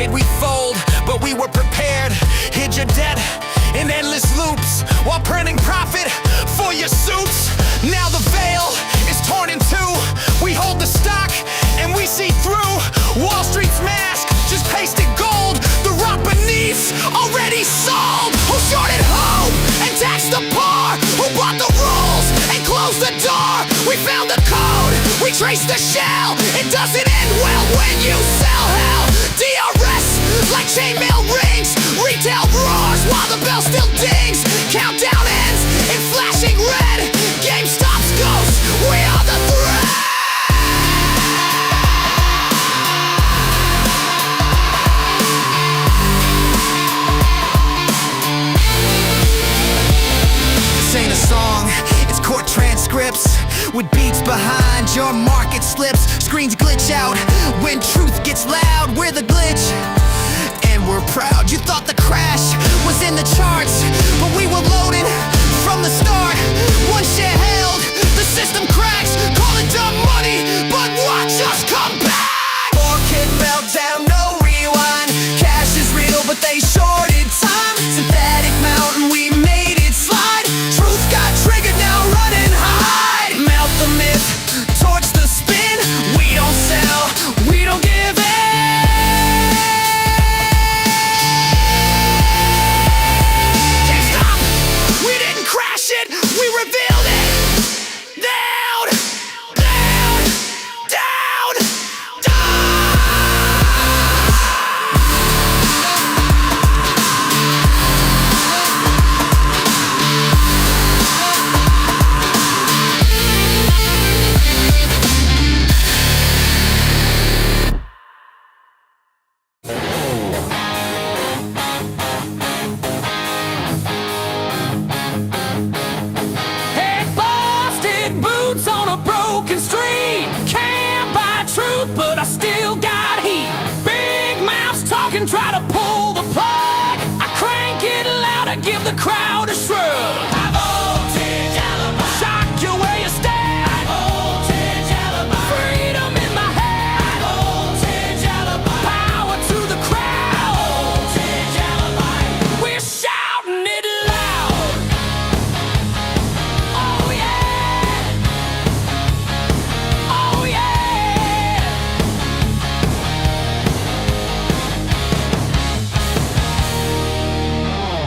afraid we'd fold, but we were prepared. Hid your debt in endless loops while printing profit for your suits. Now the veil is torn in two. We hold the stock and we see through Wall Street's mask, just pasted gold. The rock beneath already sold. Who shorted hope and taxed the poor? Who brought the rules and closed the door? We found the code, we traced the shell. It doesn't end well when you sell hell. DRS like chainmail rings. Retail roars while the bell still dings. Countdown ends in flashing red. GameStop's ghosts, we are the threat. This ain't a song, it's court transcripts with beats behind your market slips. Screens glitch out when truth gets loud. We're the glitch and we're proud. You thought the crash was in the charts, but we were loaded from the start. One share held, the system cracks. Call it dumb money, but watch us come back. 4-kid meltdown, no rewind. Cash is real, but they shorted time. Synthetic mountain, we made it slide. Truth got triggered, now run and hide. Melt the myth, torch the spin. We don't sell, we don't give in. We revealed it! Down! Down! Down! But I still got heat. Big mouths talking, try to pull the plug. I crank it louder, give the crowd a shrug. High voltage alibi. Shock you where you stand. High voltage alibi. Freedom in my hand. High voltage alibi. Power to the crowd. High voltage alibi. We're shouting it loud. Oh yeah. Oh yeah.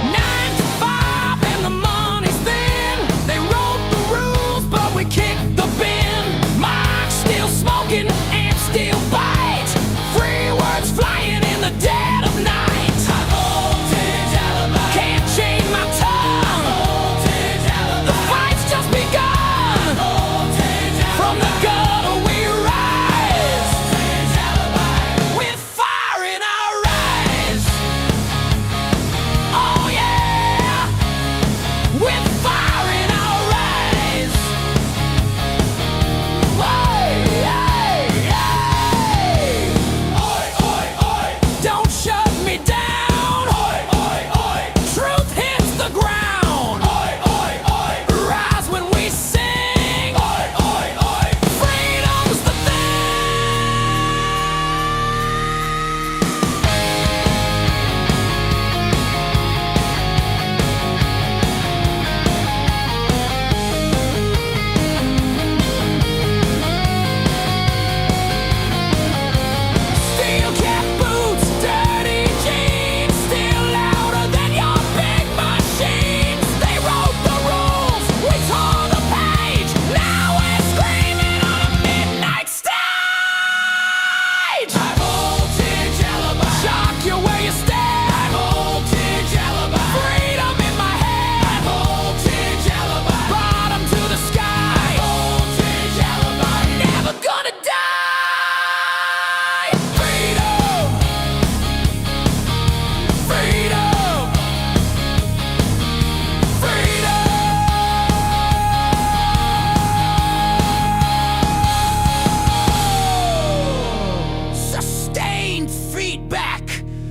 9 to 5 and the money's thin. They wrote the rules, but we kicked the bin. Mark's still smoking and still bite. Free words flying in the dead of night. High voltage alibi. Can't chain my tongue. High voltage alibi. The fight's just begun. High voltage alibi. From the gutter we rise. High voltage alibi. With fire in our eyes. Oh yeah, with fire in our eyes. Hey, hey, hey. Oi, oi, oi. Don't shut me down. Oi, oi, oi. Truth hits the ground. Oi, oi, oi. Rise when we sing. Oi, oi, oi. Freedom's the thing. Steel cap boots, dirty jeans, still louder than your big machines. They wrote the rules, we tore the page. Now we're screaming on a midnight stage. High voltage alibi. Shock you where you stand. High voltage alibi. Freedom in my hand. High voltage alibi. Bottom to the sky. High voltage alibi. Never gonna die. Freedom. Freedom. Freedom. Sustained feedback.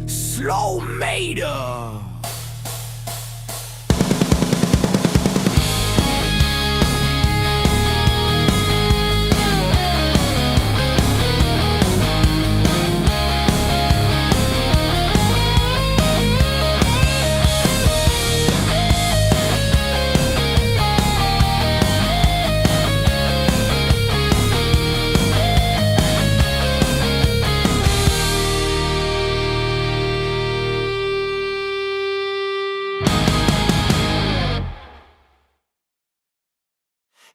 Slow mater.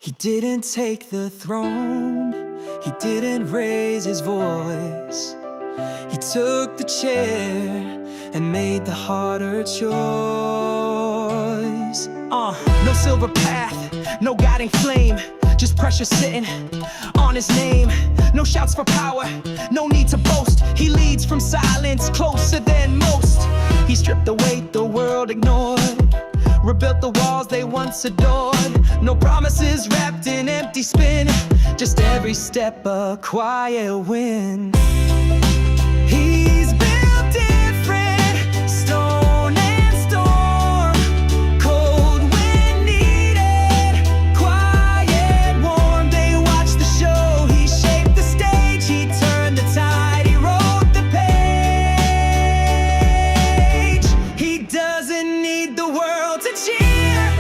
He didn't take the throne, he didn't raise his voice. He took the chair and made the harder choice. No silver path, no guiding flame, just pressure sitting on his name. No shouts for power, no need to boast. He leads from silence, closer than most. He stripped the weight the world ignored, rebuilt the walls they once adored. No promises wrapped in empty spin, just every step a quiet win. He's built different, stone and storm, cold when needed, quiet, warm. They watch the show, he shaped the stage, he turned the tide, he wrote the page. He doesn't need the world to cheer,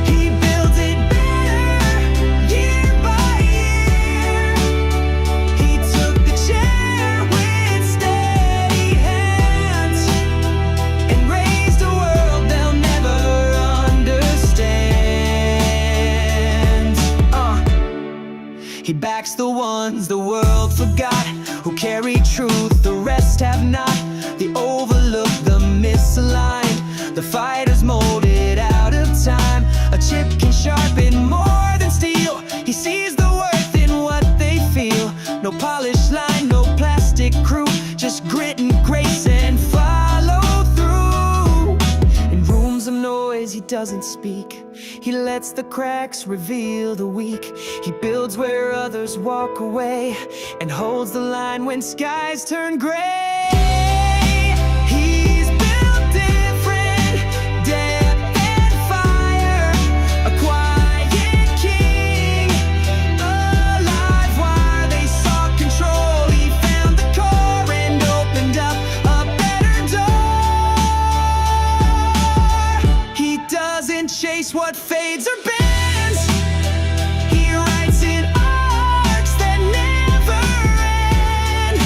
he builds it better, year by year. He took the chair with steady hands and raised a world they'll never understand. He backs the ones the world forgot, who carry truth the rest have not. They overlook the misaligned, the fighters molded out of time. A chip can sharpen more than steel, he sees the worth in what they feel. No polished line, no plastic crew, just grit and grace and follow through. In rooms of noise he doesn't speak, he lets the cracks reveal the weak. He builds where others walk away and holds the line when skies turn gray. He's built different, depth and fire, a quiet king, alive while they sought control. He found the core and opened up a better door. He doesn't chase what fades or bends, he writes in arcs that never end.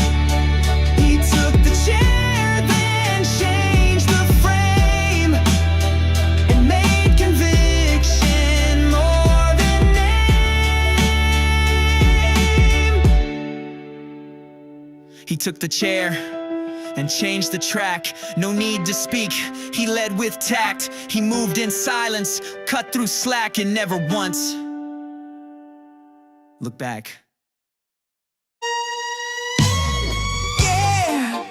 He took the chair, then changed the frame, and made conviction more than name. He took the chair and changed the track. No need to speak, he led with tact. He moved in silence, cut through slack, and never once look back. Yeah!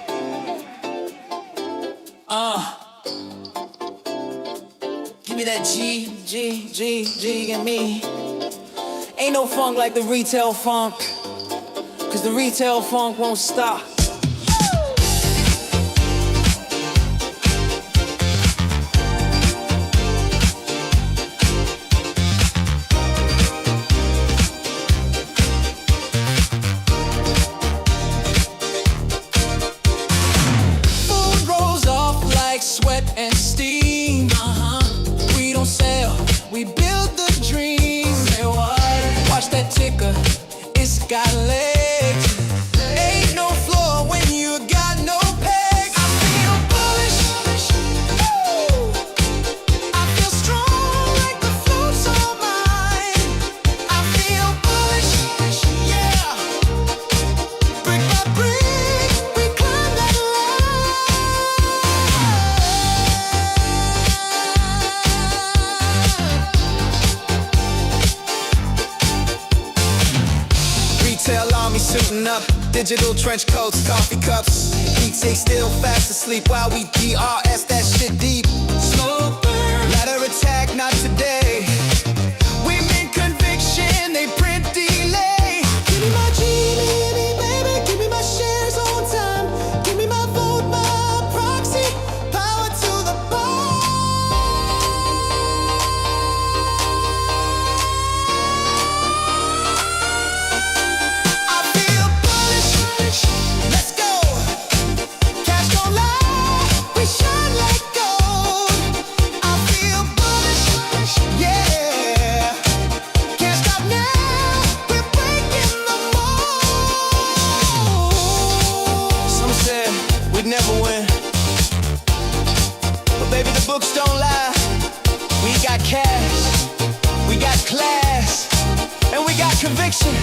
Give me that G, give me. Ain't no funk like the retail funk, cause the retail funk won't stop. Food rolls off like sweat and steam. We don't sell, we build the dream. Say what? Watch that ticker, it's got legs. Ain't no floor when you got no pegs. I feel bullish, ooh. I feel strong like the float's all mine. I feel bullish, yeah. Brick by brick, we climb that line. Retail army suiting up, digital trench coats, coffee cups. Heat stay still, fast asleep while we DRS that shit deep. Smoke burn, ladder attack, not today. Women conviction, they print delay. Give me my GME, baby, give me my shares on time. Give me my vote, my proxy, power to the bar. I feel bullish, let's go. Cash don't lie, we shine like gold. I feel bullish, yeah. Can't stop now, we're breaking the mold. Some said we'd never win, but baby the books don't lie. We got cash, we got class. conviction.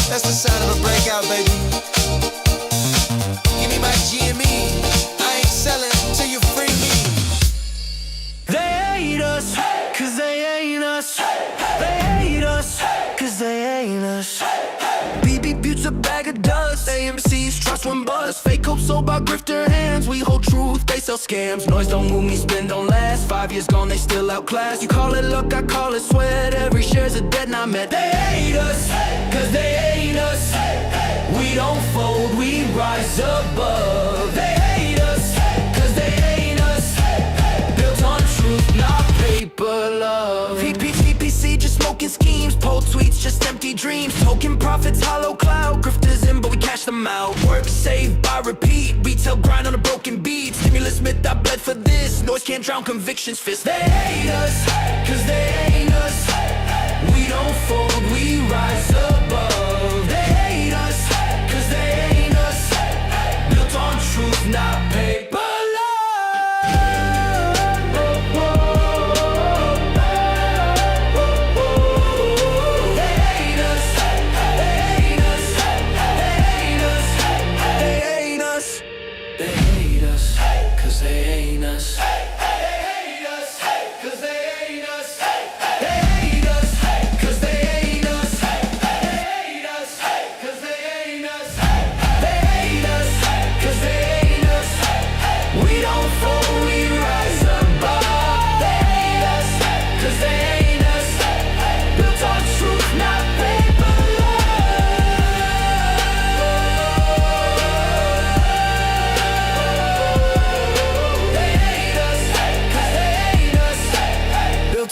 That's the sound of a breakout, baby. Give me my GME. I ain't selling till you free me. They hate us, cause they ain't us. They hate us, cause they ain't us. BB Butte's a bag of dust. AMC's trust one bust. Fake hope sold by grifter hands. We hold truth, they sell scams. Noise don't move me, spin don't last. 5 years gone, they still outclass. You call it luck, I call it sweat. Every share's a debt not met. They hate us, cause they ain't us. We don't fold, we rise above. They hate us, cause they ain't us. Built on truth, not paper love. PPC just smoking schemes. Poll tweets, just empty dreams. Token profits, hollow cloud. Grifters in, but we cash them out. Work saved by repeat. Retail grind on a broken beat. Stimulus myth, I bled for this. Noise can't drown convictions, fist. They hate us, cause they ain't us. We don't fold, we rise above. They hate us, cause they ain't us. Built on truth, not paper.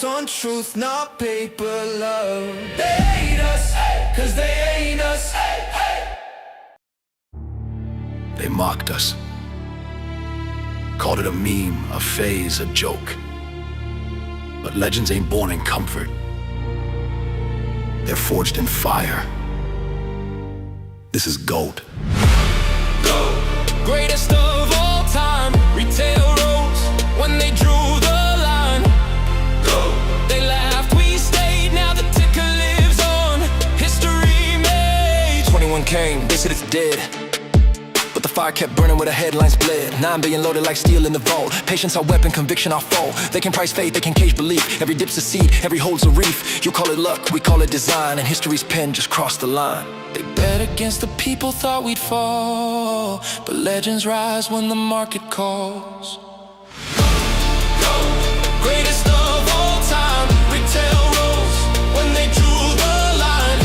On truth, not paper love. They hate us, cause they ain't us. They mocked us, called it a meme, a phase, a joke. But legends ain't born in comfort. They're forged in fire. This is gold. Greatest of all time, retail rose when they drew the line. They laughed, we stayed, now the ticker lives on. History made. 21 came, they said it's dead, but the fire kept burning where the headlines bled. 9 billion loaded like steel in the vault. Patience our weapon, conviction our foe. They can price faith, they can cage belief. Every dip's a seed, every hold's a reef. You call it luck, we call it design, and history's pen just crossed the line. They bet against the people, thought we'd fall, but legends rise when the market calls. Greatest of all time, retail rose when they drew the line.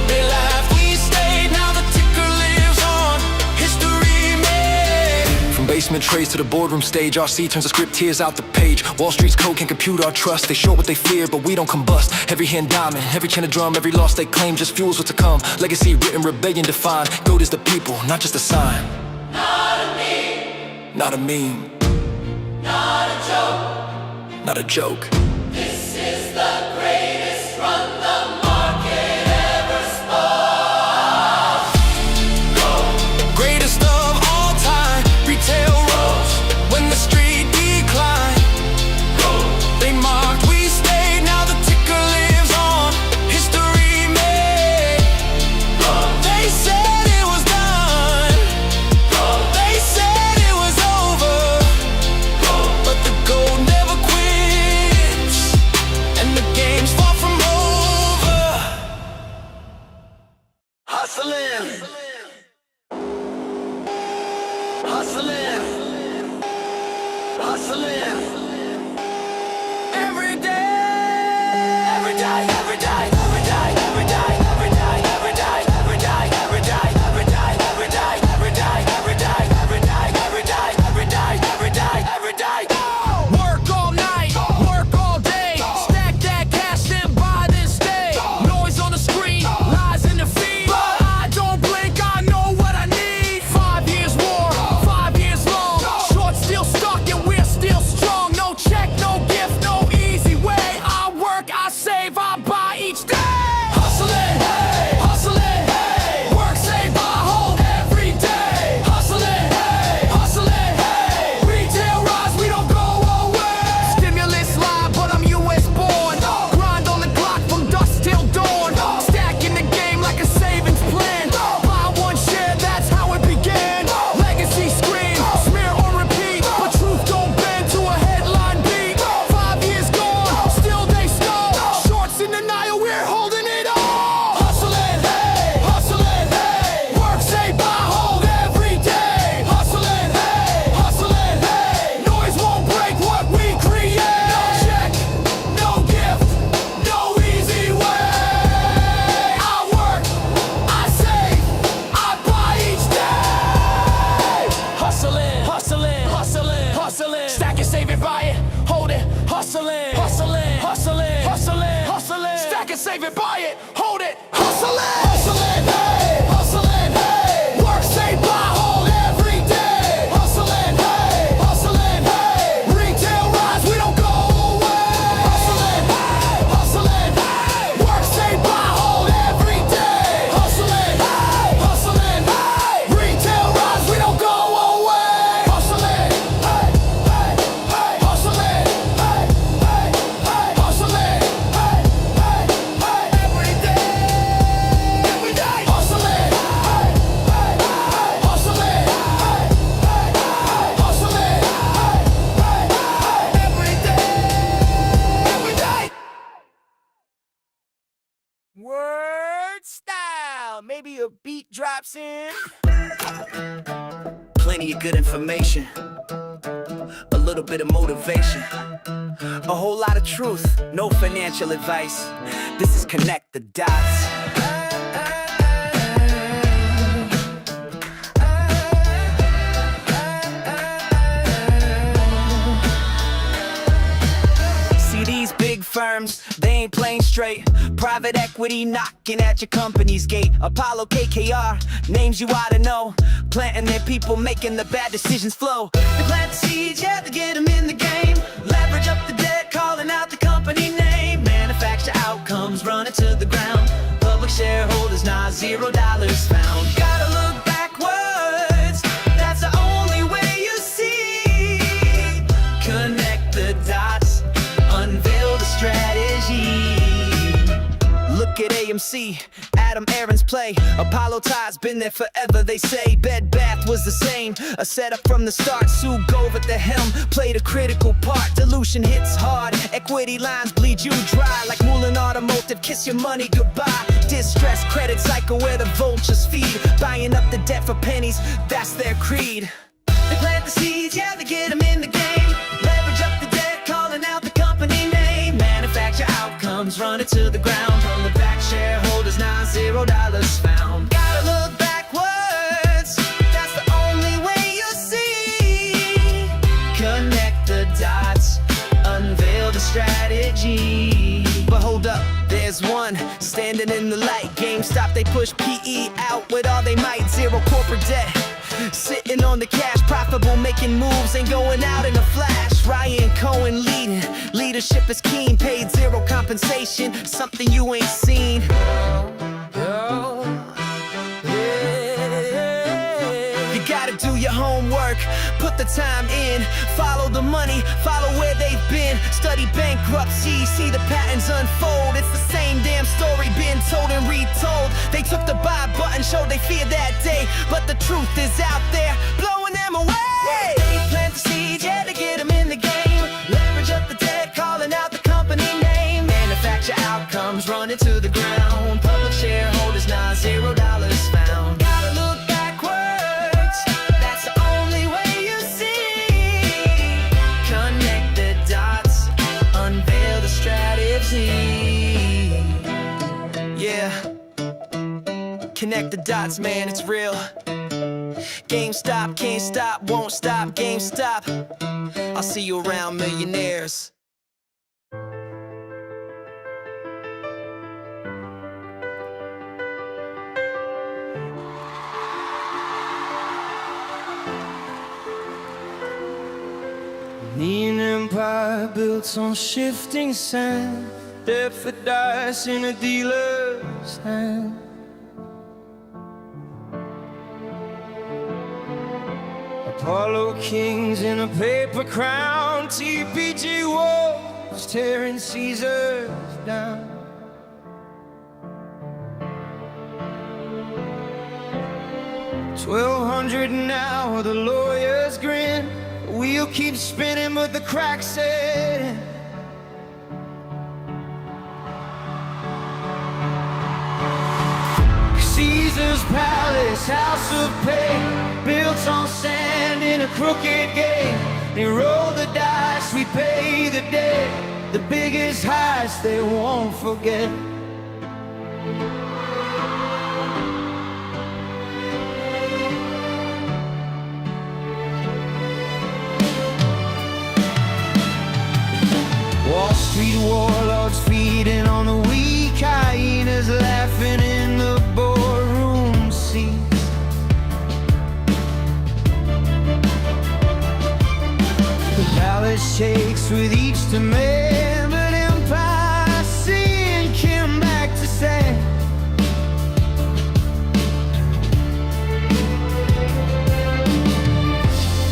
They laughed, we stayed, now the ticker lives on. History made. From basement trays to the boardroom stage, RC turns the script, tears out the page. Wall Street's code can compute our trust. They show what they fear, but we don't combust. Every hand diamond, every chain a drum, every loss they claim just fuels what's to come. Legacy written, rebellion defined. Gold is the people, not just a sign. Not a meme. Not a meme. Not a joke. Not a joke. This is the greatest run the market ever spun. Greatest of all time, retail rose when the street declined. They mocked, we stayed, now the ticker lives on. History hustling, hustling, hustling. Every day, every day, every day, every day, every day, every day, every day, every day, every day, every day, every day, every day, every day, every day, every day, every day, every day, every day. Work all night, work all day. Stack that cash, then buy, then stay. Noise on the screen, lies in the feed. But I don't blink, I know what I need. 5 years war, 5 years long. Shorts still stuck and we're still strong. No check, no gift, no easy way. I work, I save, I buy each day. Hustling, hey, hustling, hey. Work, save, buy, hold every day. Hustling, hey, hustling, hey. Retail rise, we don't go away. Stimulus live, but I'm US born. Grind on the clock from dusk till dawn. Stacking the game like a savings plan. Buy one share, that's how it began. Legacy scream, smear or repeat. But truth don't bend to a headline beat. 5 years gone, still they stole. Shorts in denial, we're holding it all. Hustling, hey, hustling, hey. Work, save, buy, hold every day. Hustling, hey, hustling, hey. Noise won't break what we create. No check, no gift, no easy way. I work, I save, I buy each day. Hustling, hustling, hustling, hustling. Stack it, save it, buy it, hold it. Hustling, hustling, hustling, hustling, hustling. Stack it, save it, buy it, hold it. Hustling, hustling, hey, hustling, hey. Work, save, buy, hold every day. Hustling, hey, hustling, hey. Retail rise, we don't go away. Hustling, hey, hustling, hey. Work, save, buy, hold every day. Hustling, hey, hustling, hey. Retail rise, we don't go away. Hustling, hey, hey, hey. Hustling, hey, hey, hey. Hustling, hey, hey, hey. Every day, every day. Hustling, hey, hey, hey. Hustling, hey, hey, hey. Hustling, hey, hey, hey. Every day, every day. Word style. Maybe a beat drops in. Plenty of good information, a little bit of motivation, a whole lot of truth, no financial advice. This is Connect the Dots. See these big firms, they ain't playing straight. Private equity knocking at your company's gate. Apollo, KKR, names you ought to know. Planting their people, making the bad decisions flow. They plant the seeds, yeah, to get them in the game. Leverage up the debt, calling out the company name. Manufacture outcomes, run it to the ground. Public shareholders, not $0 found. Gotta look backwards, that's the only way you see. Connect the dots, unveil the strategy. Look at AMC, Adam Aaron's play. Apollo ties, been there forever, they say. Bed Bath was the same, a setup from the start. Sue Gove at the helm, played a critical part. Dilution hits hard, equity lines bleed you dry. Like Moulin Automotive, kiss your money goodbye. Distress credit cycle where the vultures feed. Buying up the debt for pennies, that's their creed. They plant the seeds, yeah, they get them in the game. Leverage up the debt, calling out the company name. Manufacture outcomes, run it to the ground. From the back, shareholders, now $0 found. Gotta look backwards, that's the only way you see. Connect the dots, unveil the strategy. But hold up, there's one standing in the light. GameStop, they push PE out with all they might. Zero corporate debt, sitting on the cash, profitable, making moves, ain't going out in a flash. Ryan Cohen leading, leadership is keen, paid zero compensation, something you ain't seen. You gotta do your homework, put the time in, follow the money, follow where they've been. Study bankruptcy, see the patterns unfold. It's the same damn story being told and retold. They took the buy button, showed they feared that day, but the truth is out there, blowing them away. They plant the seeds, yeah, to get them in the game. Leverage up the debt, calling out the company name. Manufacture outcomes, run it to the ground. Public shareholders, now $0 Connect the dots, man, it's real. GameStop, can't stop, won't stop, GameStop. I'll see you around, millionaires. An empire built on shifting sand, debt for dice in a dealer's hand. Apollo kings in a paper crown, TPG wars tearing Caesars down. $1,200 now, the lawyers grin. The wheel keeps spinning, but the cracks set in. Caesar's palace, house of pain, built on sand in a crooked game. They roll the dice, we pay the debt. The biggest heist they won't forget. Wall Street warlords feeding on the weak, hyenas laughing in the boardroom seats. The palace shakes with each demand, but empire sinking back to sand.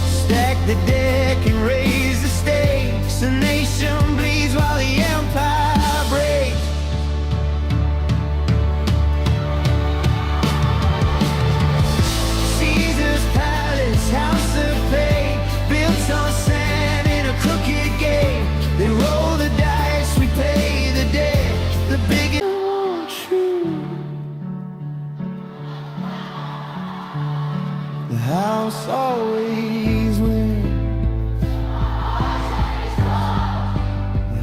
Stack the deck and raise the stakes. A nation bleeds while the empire breaks. Caesar's palace, house of pain, built on sand in a crooked game. They roll the dice, we pay the debt. The biggest true. The house always wins.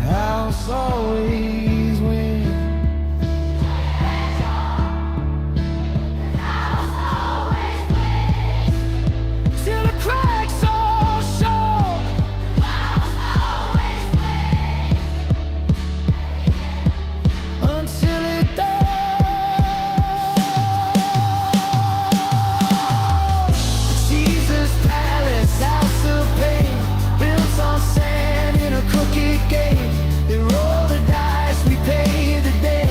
House always wins. Till the cracks all show. Until it does. Caesar's palace, house of pain, built on sand in a crooked game. They roll the dice, we pay the debt.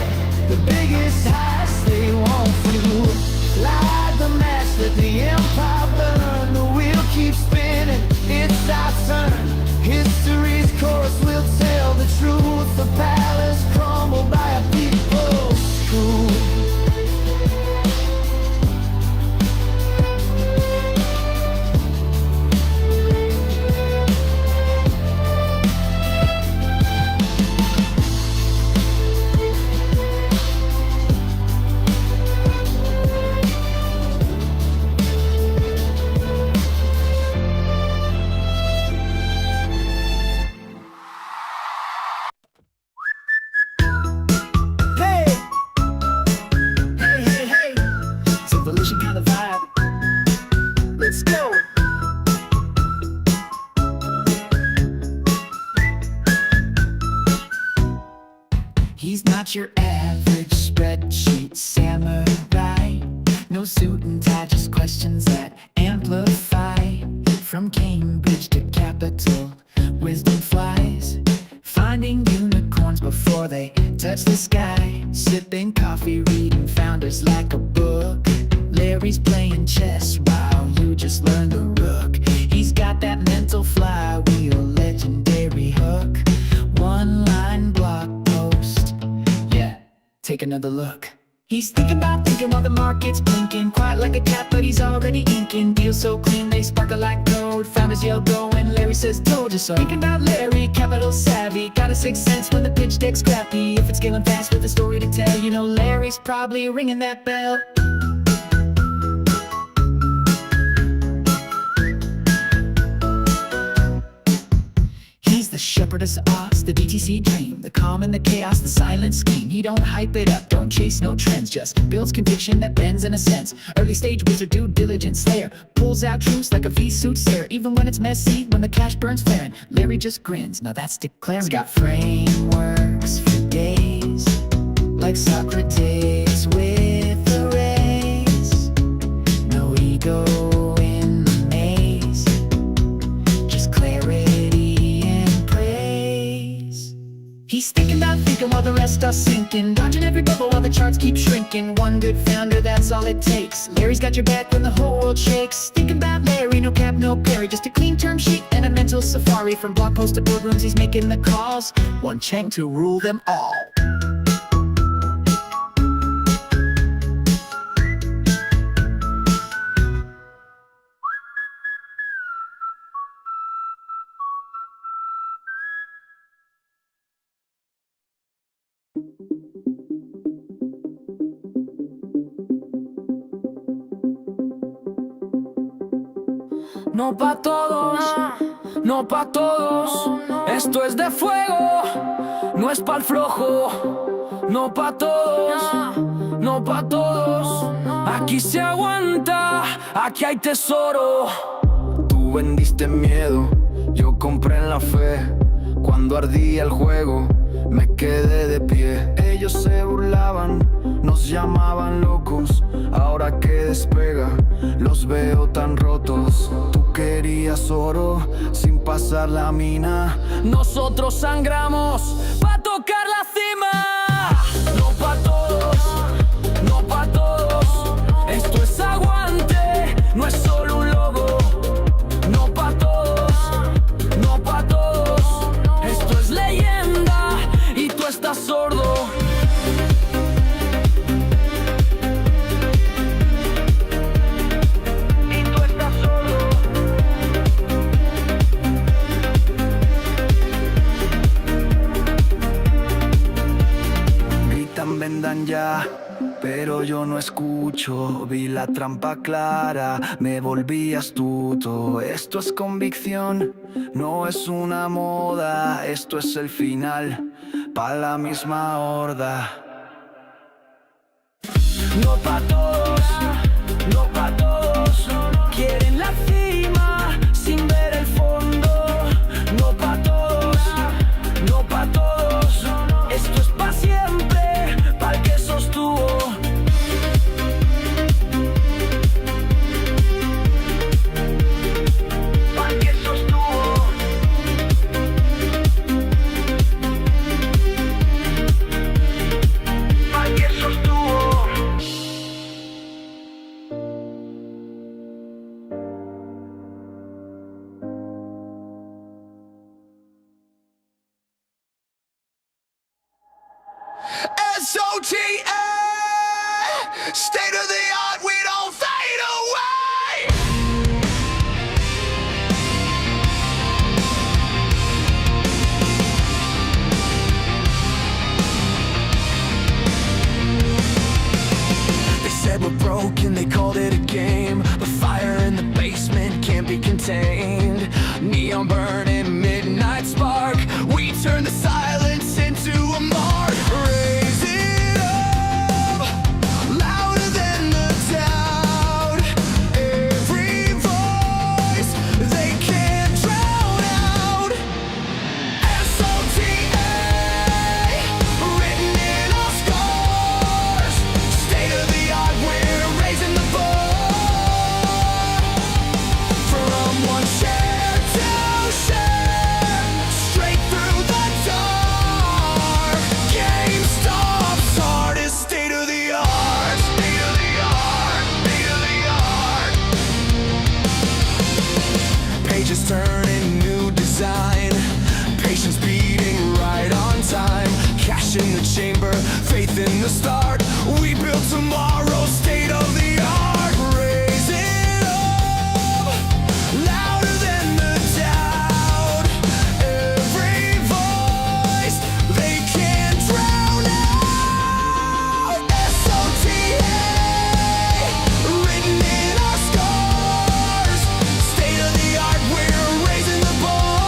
The biggest heist they won't do. Light the match, let the empire burn. The wheel keeps spinning, it's our turn. History's course will tell the truth. The palace crumbled by a people's screw. Hey! Hey, hey, hey! It's evolution kind of vibe. Let's go! He's not your average spreadsheet samurai. No suit and tie, just questions that amplify. From Cambridge to Capitol, wisdom flies. Finding unicorns before they touch the sky. Sipping coffee, reading founders like a book. Larry's playing chess while you just learn the rook. He's got that mental flywheel, legendary hook. One line blog post, yeah, take another look. He's thinking while the market's blinking. Quiet like a cat, but he's already inking. Deals so clean, they sparkle like gold. Founders yell go, and Larry says told you so. Thinking about Larry, capital savvy. Got a sixth sense when the pitch deck's scrappy. If it's scaling fast with a story to tell, you know Larry's probably ringing that bell. He's the shepherdess us, the DTC dream, the calm and the chaos, the silent scheme. He don't hype it up, don't chase no trends, just builds conviction that bends in a sense. Early stage wizard, due diligence slayer, pulls out truths like a V-suit stare. Even when it's messy, when the cash burns fair, and Larry just grins, now that's declaring. He's got frameworks for days, like Socrates with the rays. No ego in the maze, just clarity and praise. He's thinking about thinking while the rest are sinking, dodging every bubble while the charts keep shrinking. One good founder, that's all it takes. Larry's got your back when the whole world shakes. Thinking about Larry, no cap, no Perry, just a clean term sheet and a mental safari. From blog posts to boardrooms, he's making the calls. One Cheng to rule them all. No pa' todos, no pa' todos. Esto es de fuego, no es pa'l flojo. No pa' todos, no pa' todos. Aquí se aguanta, aquí hay tesoro. Tú vendiste miedo, yo compré en la fe. Cuando ardía el juego, me quedé de pie. Ellos se burlaban, nos llamaban locos. Ahora que despega, los veo tan rotos. Tú querías oro, sin pasar la mina. Nosotros sangramos pa' tocar la cima. No pa' todos, no pa' todos. Esto es aguante, no es solo un logo. No pa' todos, no pa' todos. Esto es leyenda y tú estás sordo. Vendan ya, pero yo no escucho. Vi la trampa clara, me volví astuto. Esto es convicción, no es una moda. Esto es el final, pa' la misma horda. No pa' todos, no pa' todos. Quieren la cima sin ver el fondo. No pa' todos, no pa' todos. Esto es pa' siempre, pa'l que sostuvo. Pa'l que sostuvo. Pa'l que sostuvo. SOTA, state of the art, we don't fade away. They said we're broken, they called it a game. The fire in the basement can't be contained. Neon burning, midnight spark. We turn the silence into a mark. Raise it up, louder than the doubt. Every voice they can't drown out. SOTA, written in our scars. State of the art, we're raising the bar. From one chair to share, straight through the dark. GameStop's hardest, state of the art. State of the art, state of the art. Pages turning, new design. Patience beating right on time. Cash in the chamber, faith in the start. We build tomorrow, state of the art. Raise it up, louder than the doubt. Every voice they can't drown out. SOTA, written in our scars. State of the art, we're raising the bar.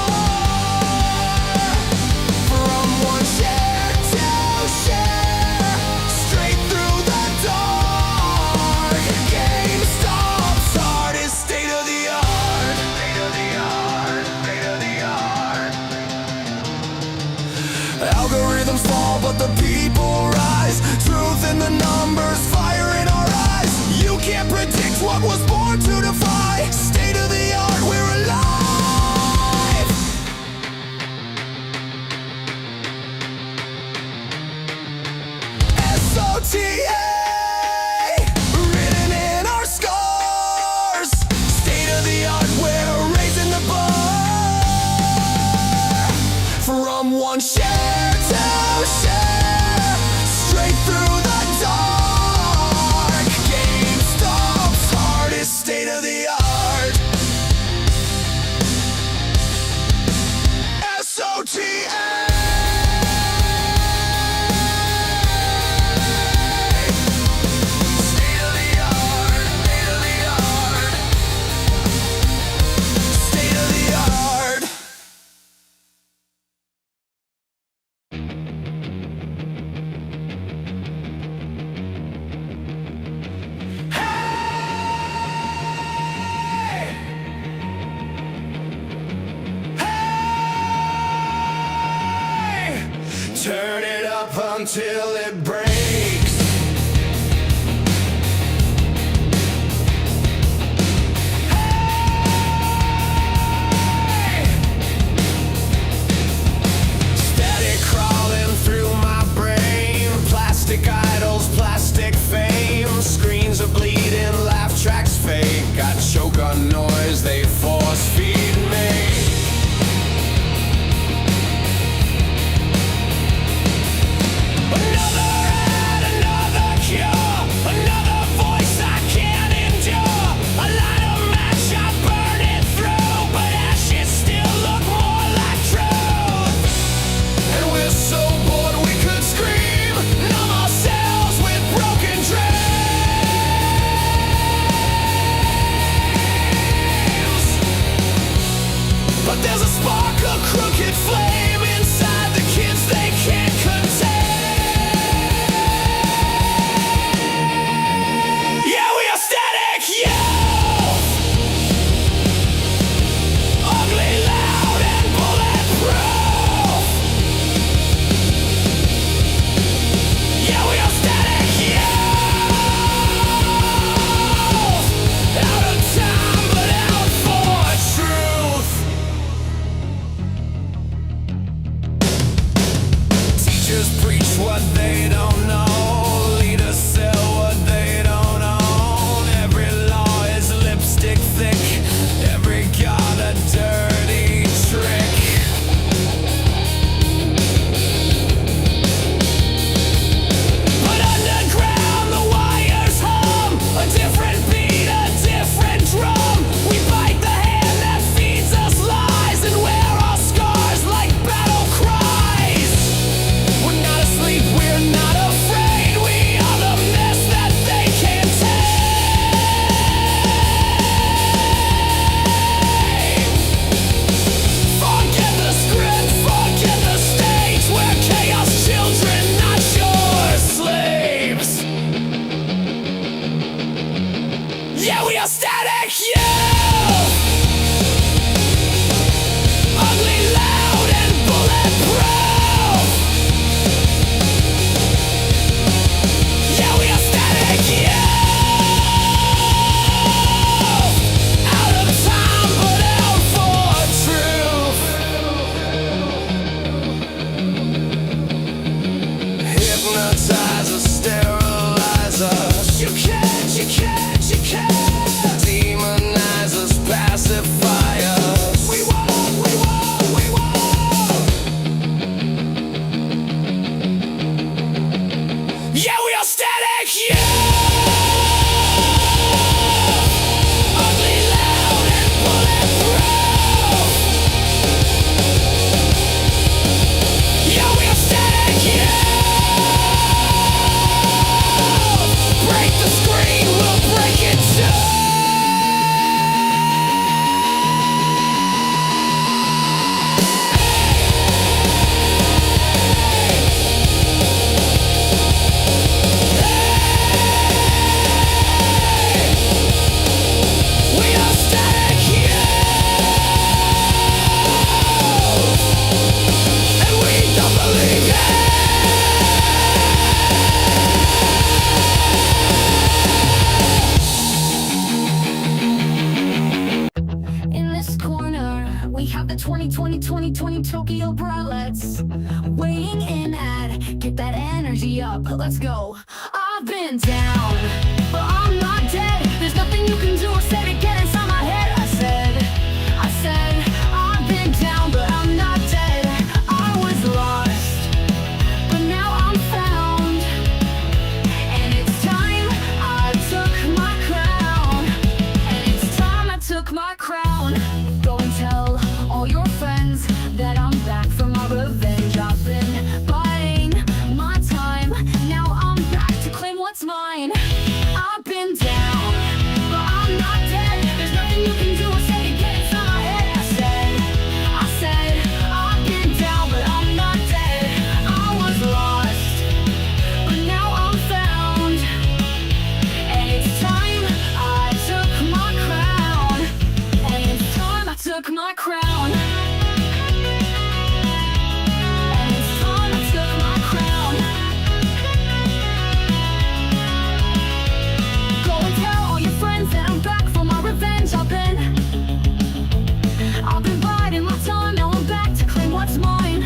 fall, but the people rise. Truth in the numbers, fire in our eyes. You can't predict what was born to defy. State of the art, we're alive. SOTA, written in our scars. State of the art, we're raising the bar. From one share to share, straight through the dark. GameStop's heart is state of the art. SOTA. Turn it up until it breaks. Hey! Steady crawling through my brain. Plastic idols, plastic fame. Screens are bleeding, laugh tracks fake. I choke on noise, they force feed me. But there's a spark, a crooked flame inside the kids they can't contain. Yeah, we are static, youth. Ugly, loud, and bulletproof. Yeah, we are static, youth. Out of time, but out for truth. Teachers preach what they don't know. Leaders sell what they don't own. Every law is lipstick thick. Every god a dirty trick. But underground the wires hum. A different beat, a different drum. We bite the hand that feeds us lies and wear our scars like battle cries. We're not asleep, we're not afraid. We are the mess that they can't tame. Forget the script, forget the stage. We're chaos children, not your slaves. Yeah, we are static, youth. Ugly, loud, and bulletproof. Yeah, we are static, youth. Out of time, but out for truth. Hypnotizer, sterilizer. You can't. Demonizer. 2020 Tokyo bralettes. Weighing in at, get that energy up, let's go. I've been down, but I'm not dead. There's nothing you can do or say to get inside my head. I said, I've been down, but I'm not dead. I was lost, but now I'm found. And it's time I took my crown. And it's time I took my crown. Go and tell all your friends that I'm back for my revenge. I've been biding my time. Now I'm back to claim what's mine. I've been down, but I'm not dead. There's nothing you can do or say to get inside my head. I said, I've been down, but I'm not dead. I was lost, but now I'm found. And it's time I took my crown. And it's time I took my crown. And it's time I took my crown. Go and tell all your friends that I'm back for my revenge. I've been biding my time. Now I'm back to claim what's mine.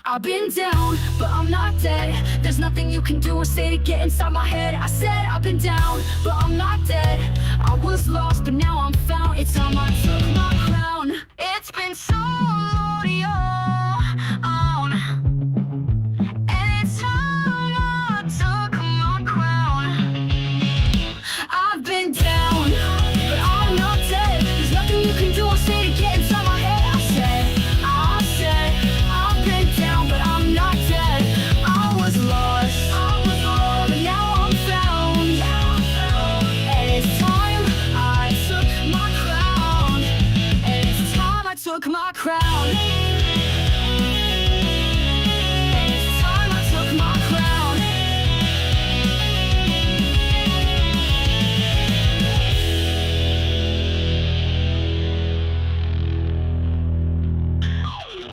I've been down, but I'm not dead. There's nothing you can do or say to get inside my head. I said I've been down, but I'm not dead. I was lost, but now I'm found. It's time I took my crown. It's been so long, and it's time I took my crown. I've been down, but I'm not dead. There's nothing you can do or say to get inside my head. I said, I've been down, but I'm not dead. I was lost, but now I'm found. And it's time I took my crown. And it's time I took my crown. And it's time I took my crown.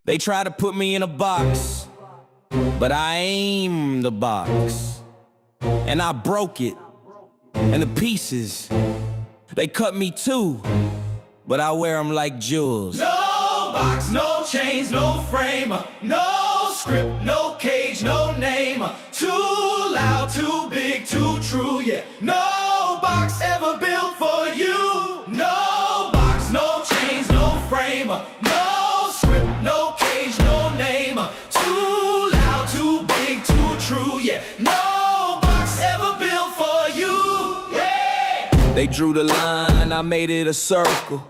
They try to put me in a box, but I aim the box. And I broke it, and the pieces, they cut me too, but I wear them like jewels. No box, no chains, no frame, no script, no cage, no name. Too loud, too big, too true, yeah. No box ever built for you. No box, no chains, no frame, no script, no cage, no name. Too loud, too big, too true, yeah. No box ever built for you, yeah. They drew the line, I made it a circle.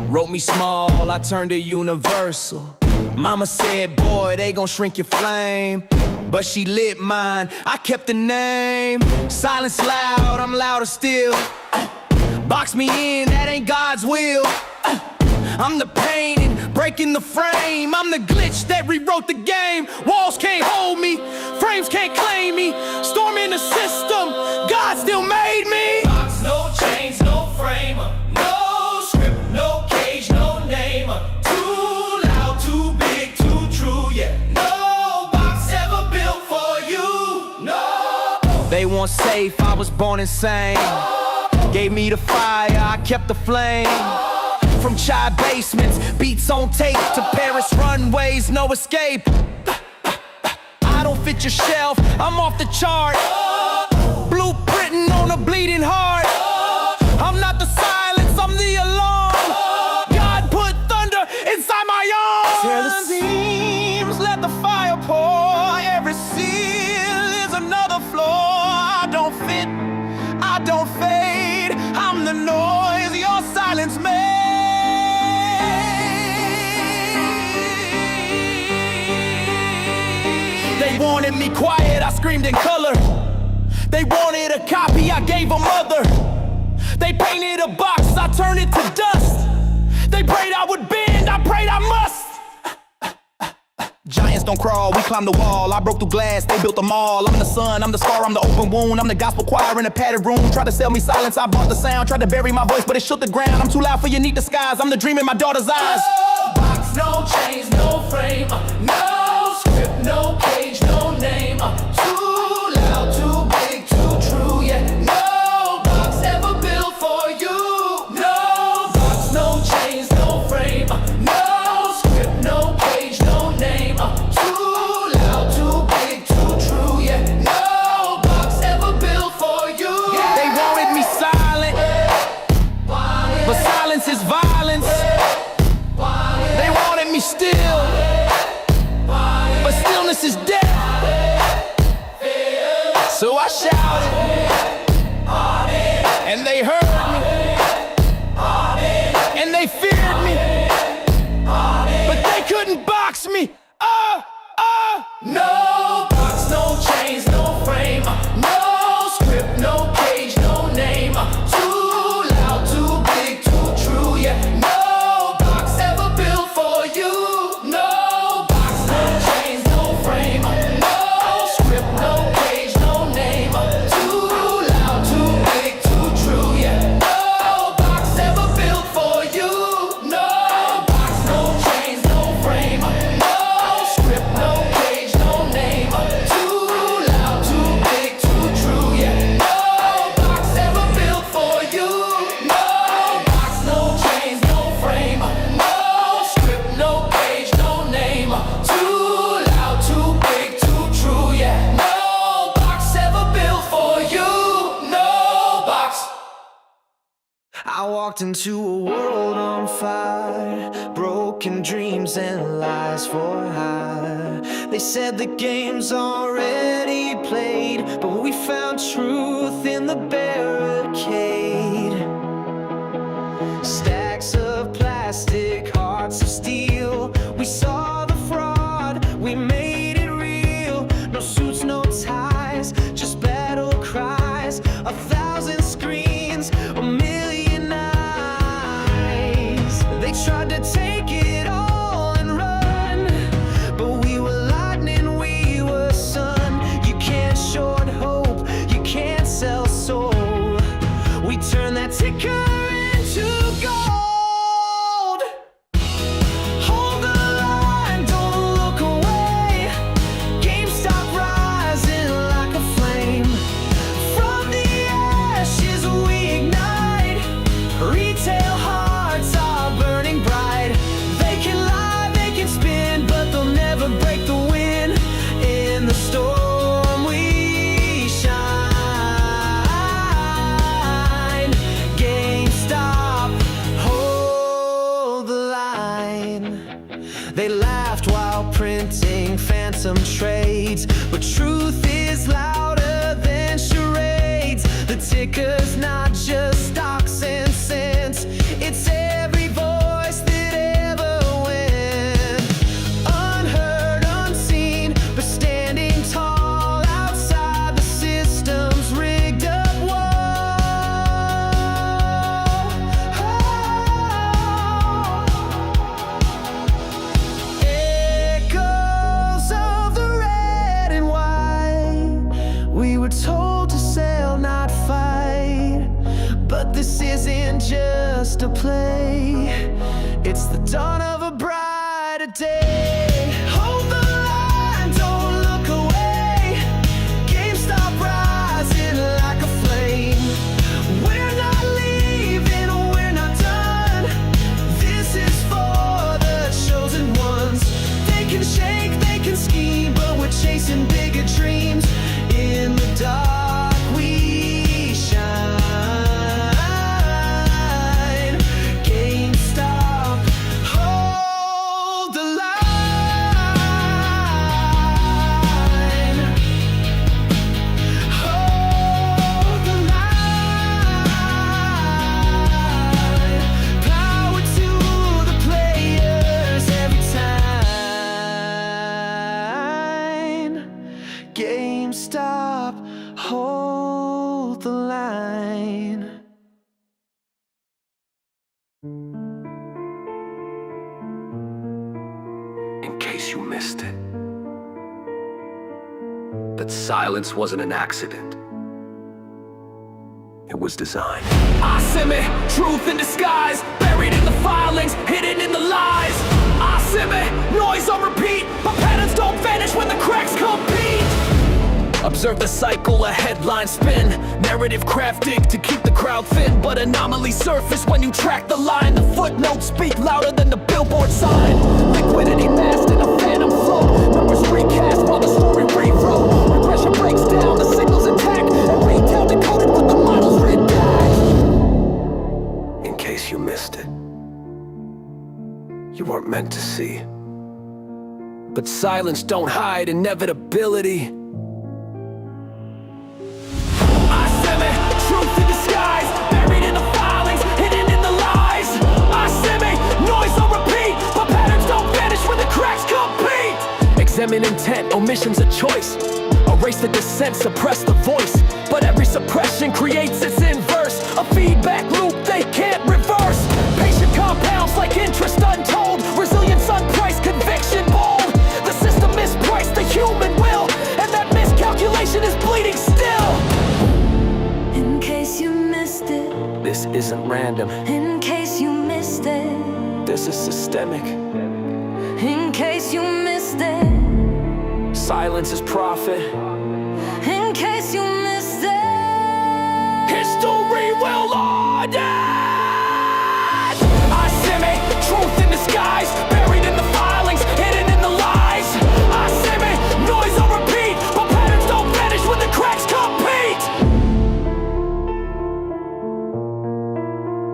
Wrote me small, I turned it universal. Mama said, boy, they gon' shrink your flame. But she lit mine, I kept the name. Silence loud, I'm louder still. Box me in, that ain't God's will. I'm the painting, breaking the frame. I'm the glitch that rewrote the game. Walls can't hold me, frames can't claim me. Storm in the system, God still made me. Box, no chains, no frame, no script, no cage, no name. Too loud, too big, too true, yeah. No box ever built for you, no. They want safe, I was born insane. Gave me the fire, I kept the flame. From chai basements, beats on tape, to Paris runways, no escape. I don't fit your shelf, I'm off the chart. Blueprinting on a bleeding heart. I'm not the silence, I'm the alarm. God put thunder inside my arms. Tear the seams, let the fire pour. Every seal is another flaw. I don't fit, I don't fade. I'm the noise your silence made. They wanted me quiet, I screamed in color. They wanted a copy, I gave a mother. They painted a box, I turned it to dust. They prayed I would bend, I prayed I must. Giants don't crawl, we climb the wall. I broke through glass, they built them all. I'm the sun, I'm the scar, I'm the open wound. I'm the gospel choir in a padded room. Tried to sell me silence, I bought the sound. Tried to bury my voice, but it shook the ground. I'm too loud for your neat disguise, I'm the dream in my daughter's eyes. No box, no chains, no frame, no script, no cage, no name. Too loud, too big, too true, yeah. No box ever built for you. No box, no chains, no frame, I walked into a world on fire, broken dreams and lies for hire. They said the game's already played, but we found truth in the barricade. Stacks of plastic, hearts of steel. We saw the fraud, we made it real. No suits, no ties, just battle cries. 1,000 screens, a million eyes. They tried to take it all and run, but we were lightning, we were sun. You can't short hope, you can't sell soul. We turn that ticker into gold. Hold the line, don't look away. GameStop rising like a flame. From the ashes we ignite. Retail hearts are burning bright. They can lie, they can spin, but they'll never break the wind. In the storm we shine. GameStop, hold the line. They laughed while printing phantom trades, but truth is louder than charades. The ticker's not just stocks and cents, it's every voice that ever went. Unheard, unseen, but standing tall outside the system's rigged up wall. Echoes of the red and white. We were told to sell, not fight. But this isn't just a play, it's the dawn of a brighter day. Hold the line, don't look away. GameStop rising like a flame. We're not leaving, we're not done. This is for the chosen ones. They can shake, they can scheme, but we're chasing bigger dreams. In the dark we shine. GameStop, hold the line. Hold the line. Power to the players every time. GameStop, hold the line. In case you missed it, that silence wasn't an accident. It was designed. I me, truth in disguise, buried in the filings, hidden in the lies. I me, noise on repeat, but patterns don't vanish when the cracks compete. Observe the cycle, a headline spin, narrative crafted to keep the crowd thin, but anomalies surface when you track the line. The footnotes speak louder than the billboard sign. Liquidity masked in a phantom flow, numbers recast while the story rewrote. When pressure breaks down, the signal's intact, and retail decoded with the models redact. In case you missed it, you weren't meant to see. But silence don't hide inevitability. Truth in disguise, buried in the filings, hidden in the lies. I me, noise on repeat, but patterns don't vanish when the cracks compete. Examine intent, omission's a choice. Erase the dissent, suppress the voice. But every suppression creates its inverse, a feedback loop they can't reverse. Patient compounds like interest untold, resilience unpriced, conviction bold. The system mispriced the human will, and that miscalculation is bleeding still. In case you missed it, This isn't random, in case you missed it, this is systemic. in case you missed it, Silence is profit. in case you missed it. History will audit. I me, truth in disguise, buried in the filings, hidden in the lies. I me, noise on repeat, but patterns don't vanish when the cracks compete.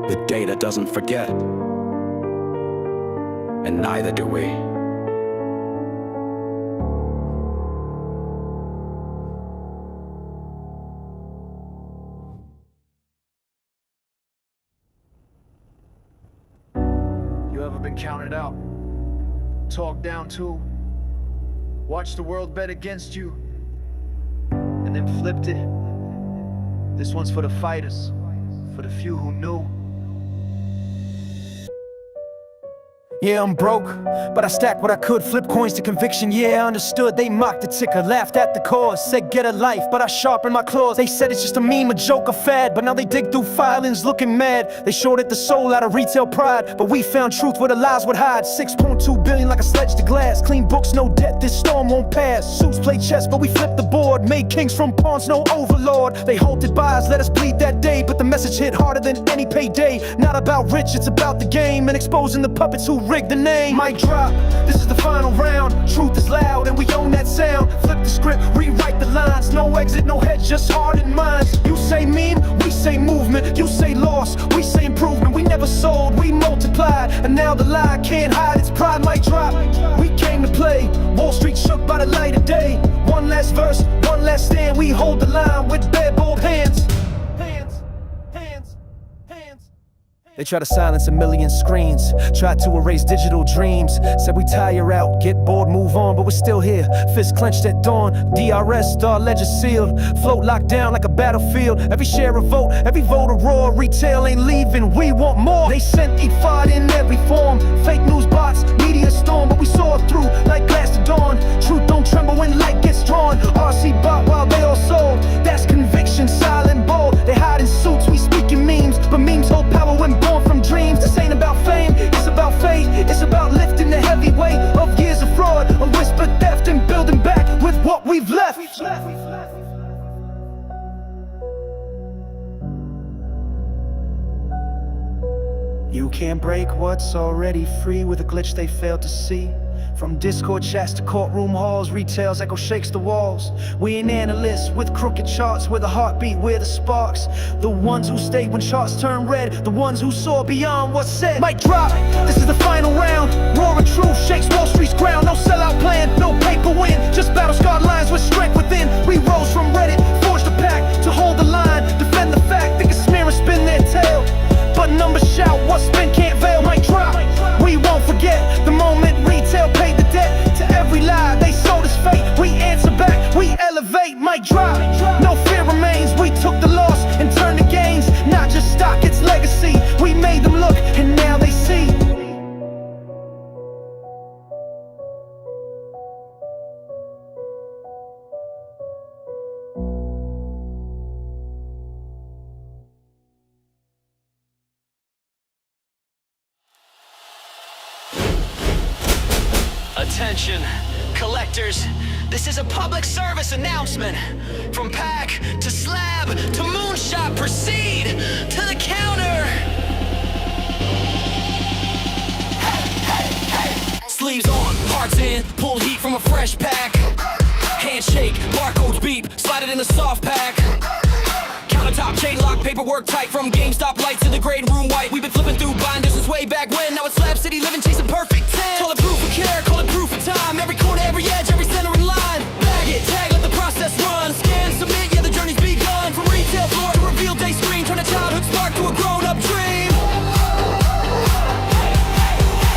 The data doesn't forget, and neither do we. You ever been counted out? Talked down to? Watched the world bet against you? And then flipped it? This one's for the fighters, for the few who knew. Yeah, I'm broke, but I stacked what I could, flip coins to conviction. Yeah, I understood, they mocked the ticker, laughed at the cause, said get a life, but I sharpened my claws. They said it's just a meme, a joke, a fad, but now they dig through filings looking mad. They shorted the soul out of retail pride, but we found truth where the lies would hide. 6.2 billion like a sledge to glass, clean books, no debt, this storm won't pass. Suits play chess, but we flipped the board, made kings from pawns, no overlord. They halted buys, let us bleed that day, but the message hit harder than any payday. Not about rich, it's about the game, and exposing the puppets who rigged the name. Mic drop, this is the final round. Truth is loud and we own that sound. Flip the script, rewrite the lines. No exit, no heads, just hardened minds. You say meme, we say movement. You say loss, we say improvement. We never sold, we multiplied, and now the lie can't hide its pride. Mic drop, we came to play. Wall Street shook by the light of day. One last verse, one last stand. We hold the line with bare bold hands. They try to silence a million screens, tried to erase digital dreams. Said we tire out, get bored, move on, but we're still here. Fists clenched at dawn, DRS, star ledger sealed. Float locked down like a battlefield. Every share a vote, every vote a roar. Retail ain't leaving, we want more. They sent each fight in every form. Fake news bots, media storm, but we saw it through like glass to dawn. Truth don't tremble when light gets drawn. RC bot while they all sold. That's conviction, silent bold. They hide in suits, we speak in memes, but memes hold power when born from dreams. This ain't about fame, it's about faith. It's about lifting the heavy weight of years of fraud, a whispered theft, and building back with what we've left. You can't break what's already free with a glitch they failed to see. From Discord chats to courtroom halls, retail's echo shakes the walls. We ain't analysts with crooked charts, we're the heartbeat, we're the sparks. The ones who stayed when charts turned red, the ones who saw beyond what's said. Mic drop, this is the final round. Roaring truth shakes Wall Street's ground. No sellout plan, no paper win, just battle-scarred lines with strength within. We rose from Reddit, forged a pact to hold the line, defend the fact. They can smear and spin their tail, but numbers shout, what's spin can't veil. Mic drop, we won't forget the moment retail paid the debt to every lie they sold us fate. We answer back, we elevate. Mic drop, no fear remains. We took the loss and turned the gains. Not just stock, it's legacy. We made them look and now they see. Attention, collectors. This is a public service announcement. From pack to slab to moonshot, proceed to the counter. Sleeves on, hearts in, pull heat from a fresh pack. Handshake, barcodes beep, slide it in the soft pack. Countertop, chain lock, paperwork tight. From GameStop lights to the grade room white. We've been flipping through binders since way back when. Now it's Slab City living, chasing perfect 10. Call it proof of care, call it proof of time. Every corner, every edge, every center in line. Bag it, tag, let the process run. Scan, submit, yeah, the journey's begun. From retail floor to reveal day screen. Turn a childhood spark to a grown-up dream.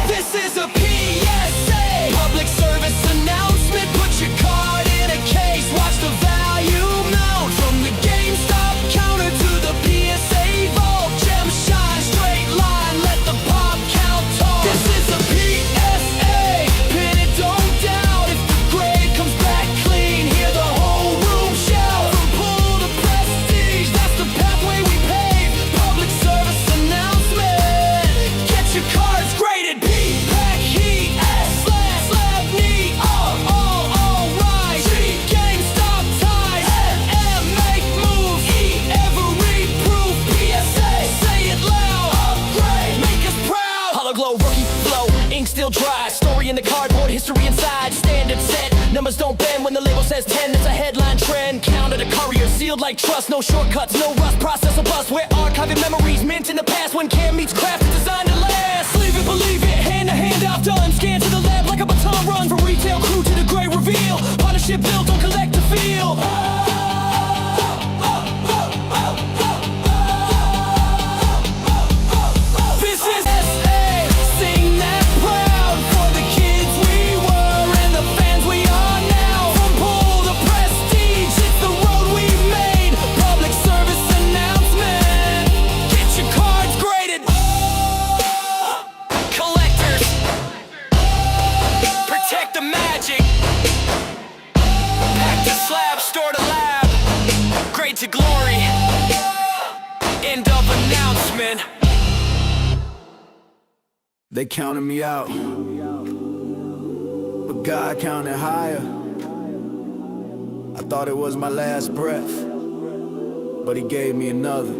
This is a PSA, public service announcement. Put your card in a case, watch the value mount. From the GameStop counter to the PSA vault. Gem shine, straight line, let the pop count talk. This is a PSA, pin it, don't doubt. If the grade comes back clean, hear the whole room shout. From pool to prestige, that's the pathway we pave. Public service announcement, get your cards graded. P-Pack, heat, S-Slab, slab, neat, all right. G, GameStop ties, M, make moves, E, every proof. PSA, say it loud, upgrade, make us proud. Hollow glow, rookie flow, ink still dry. Story in the cardboard, history inside. Standard set, numbers don't bend when the label says 10. It's a headline trend, counter to courier sealed like trust, no shortcuts, no rust, process or bust. We're archiving memories, mint in the past. When care meets craft, it's designed to last. Leave it, believe it, hand to hand, I've done. Scan to the lab like a baton run. From retail crew to the great reveal. Partnership built on collect to feel. This is SA, sing that proud for the kids we were and the fans we are now. From pool to prestige, it's the road we've made. Public service announcement, get your cards graded. Collectors, protect the magic. Pack the slab, store to lab, grade to glory. End of announcement. They counted me out, but God counted higher. I thought it was my last breath, but He gave me another.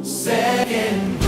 Second breath.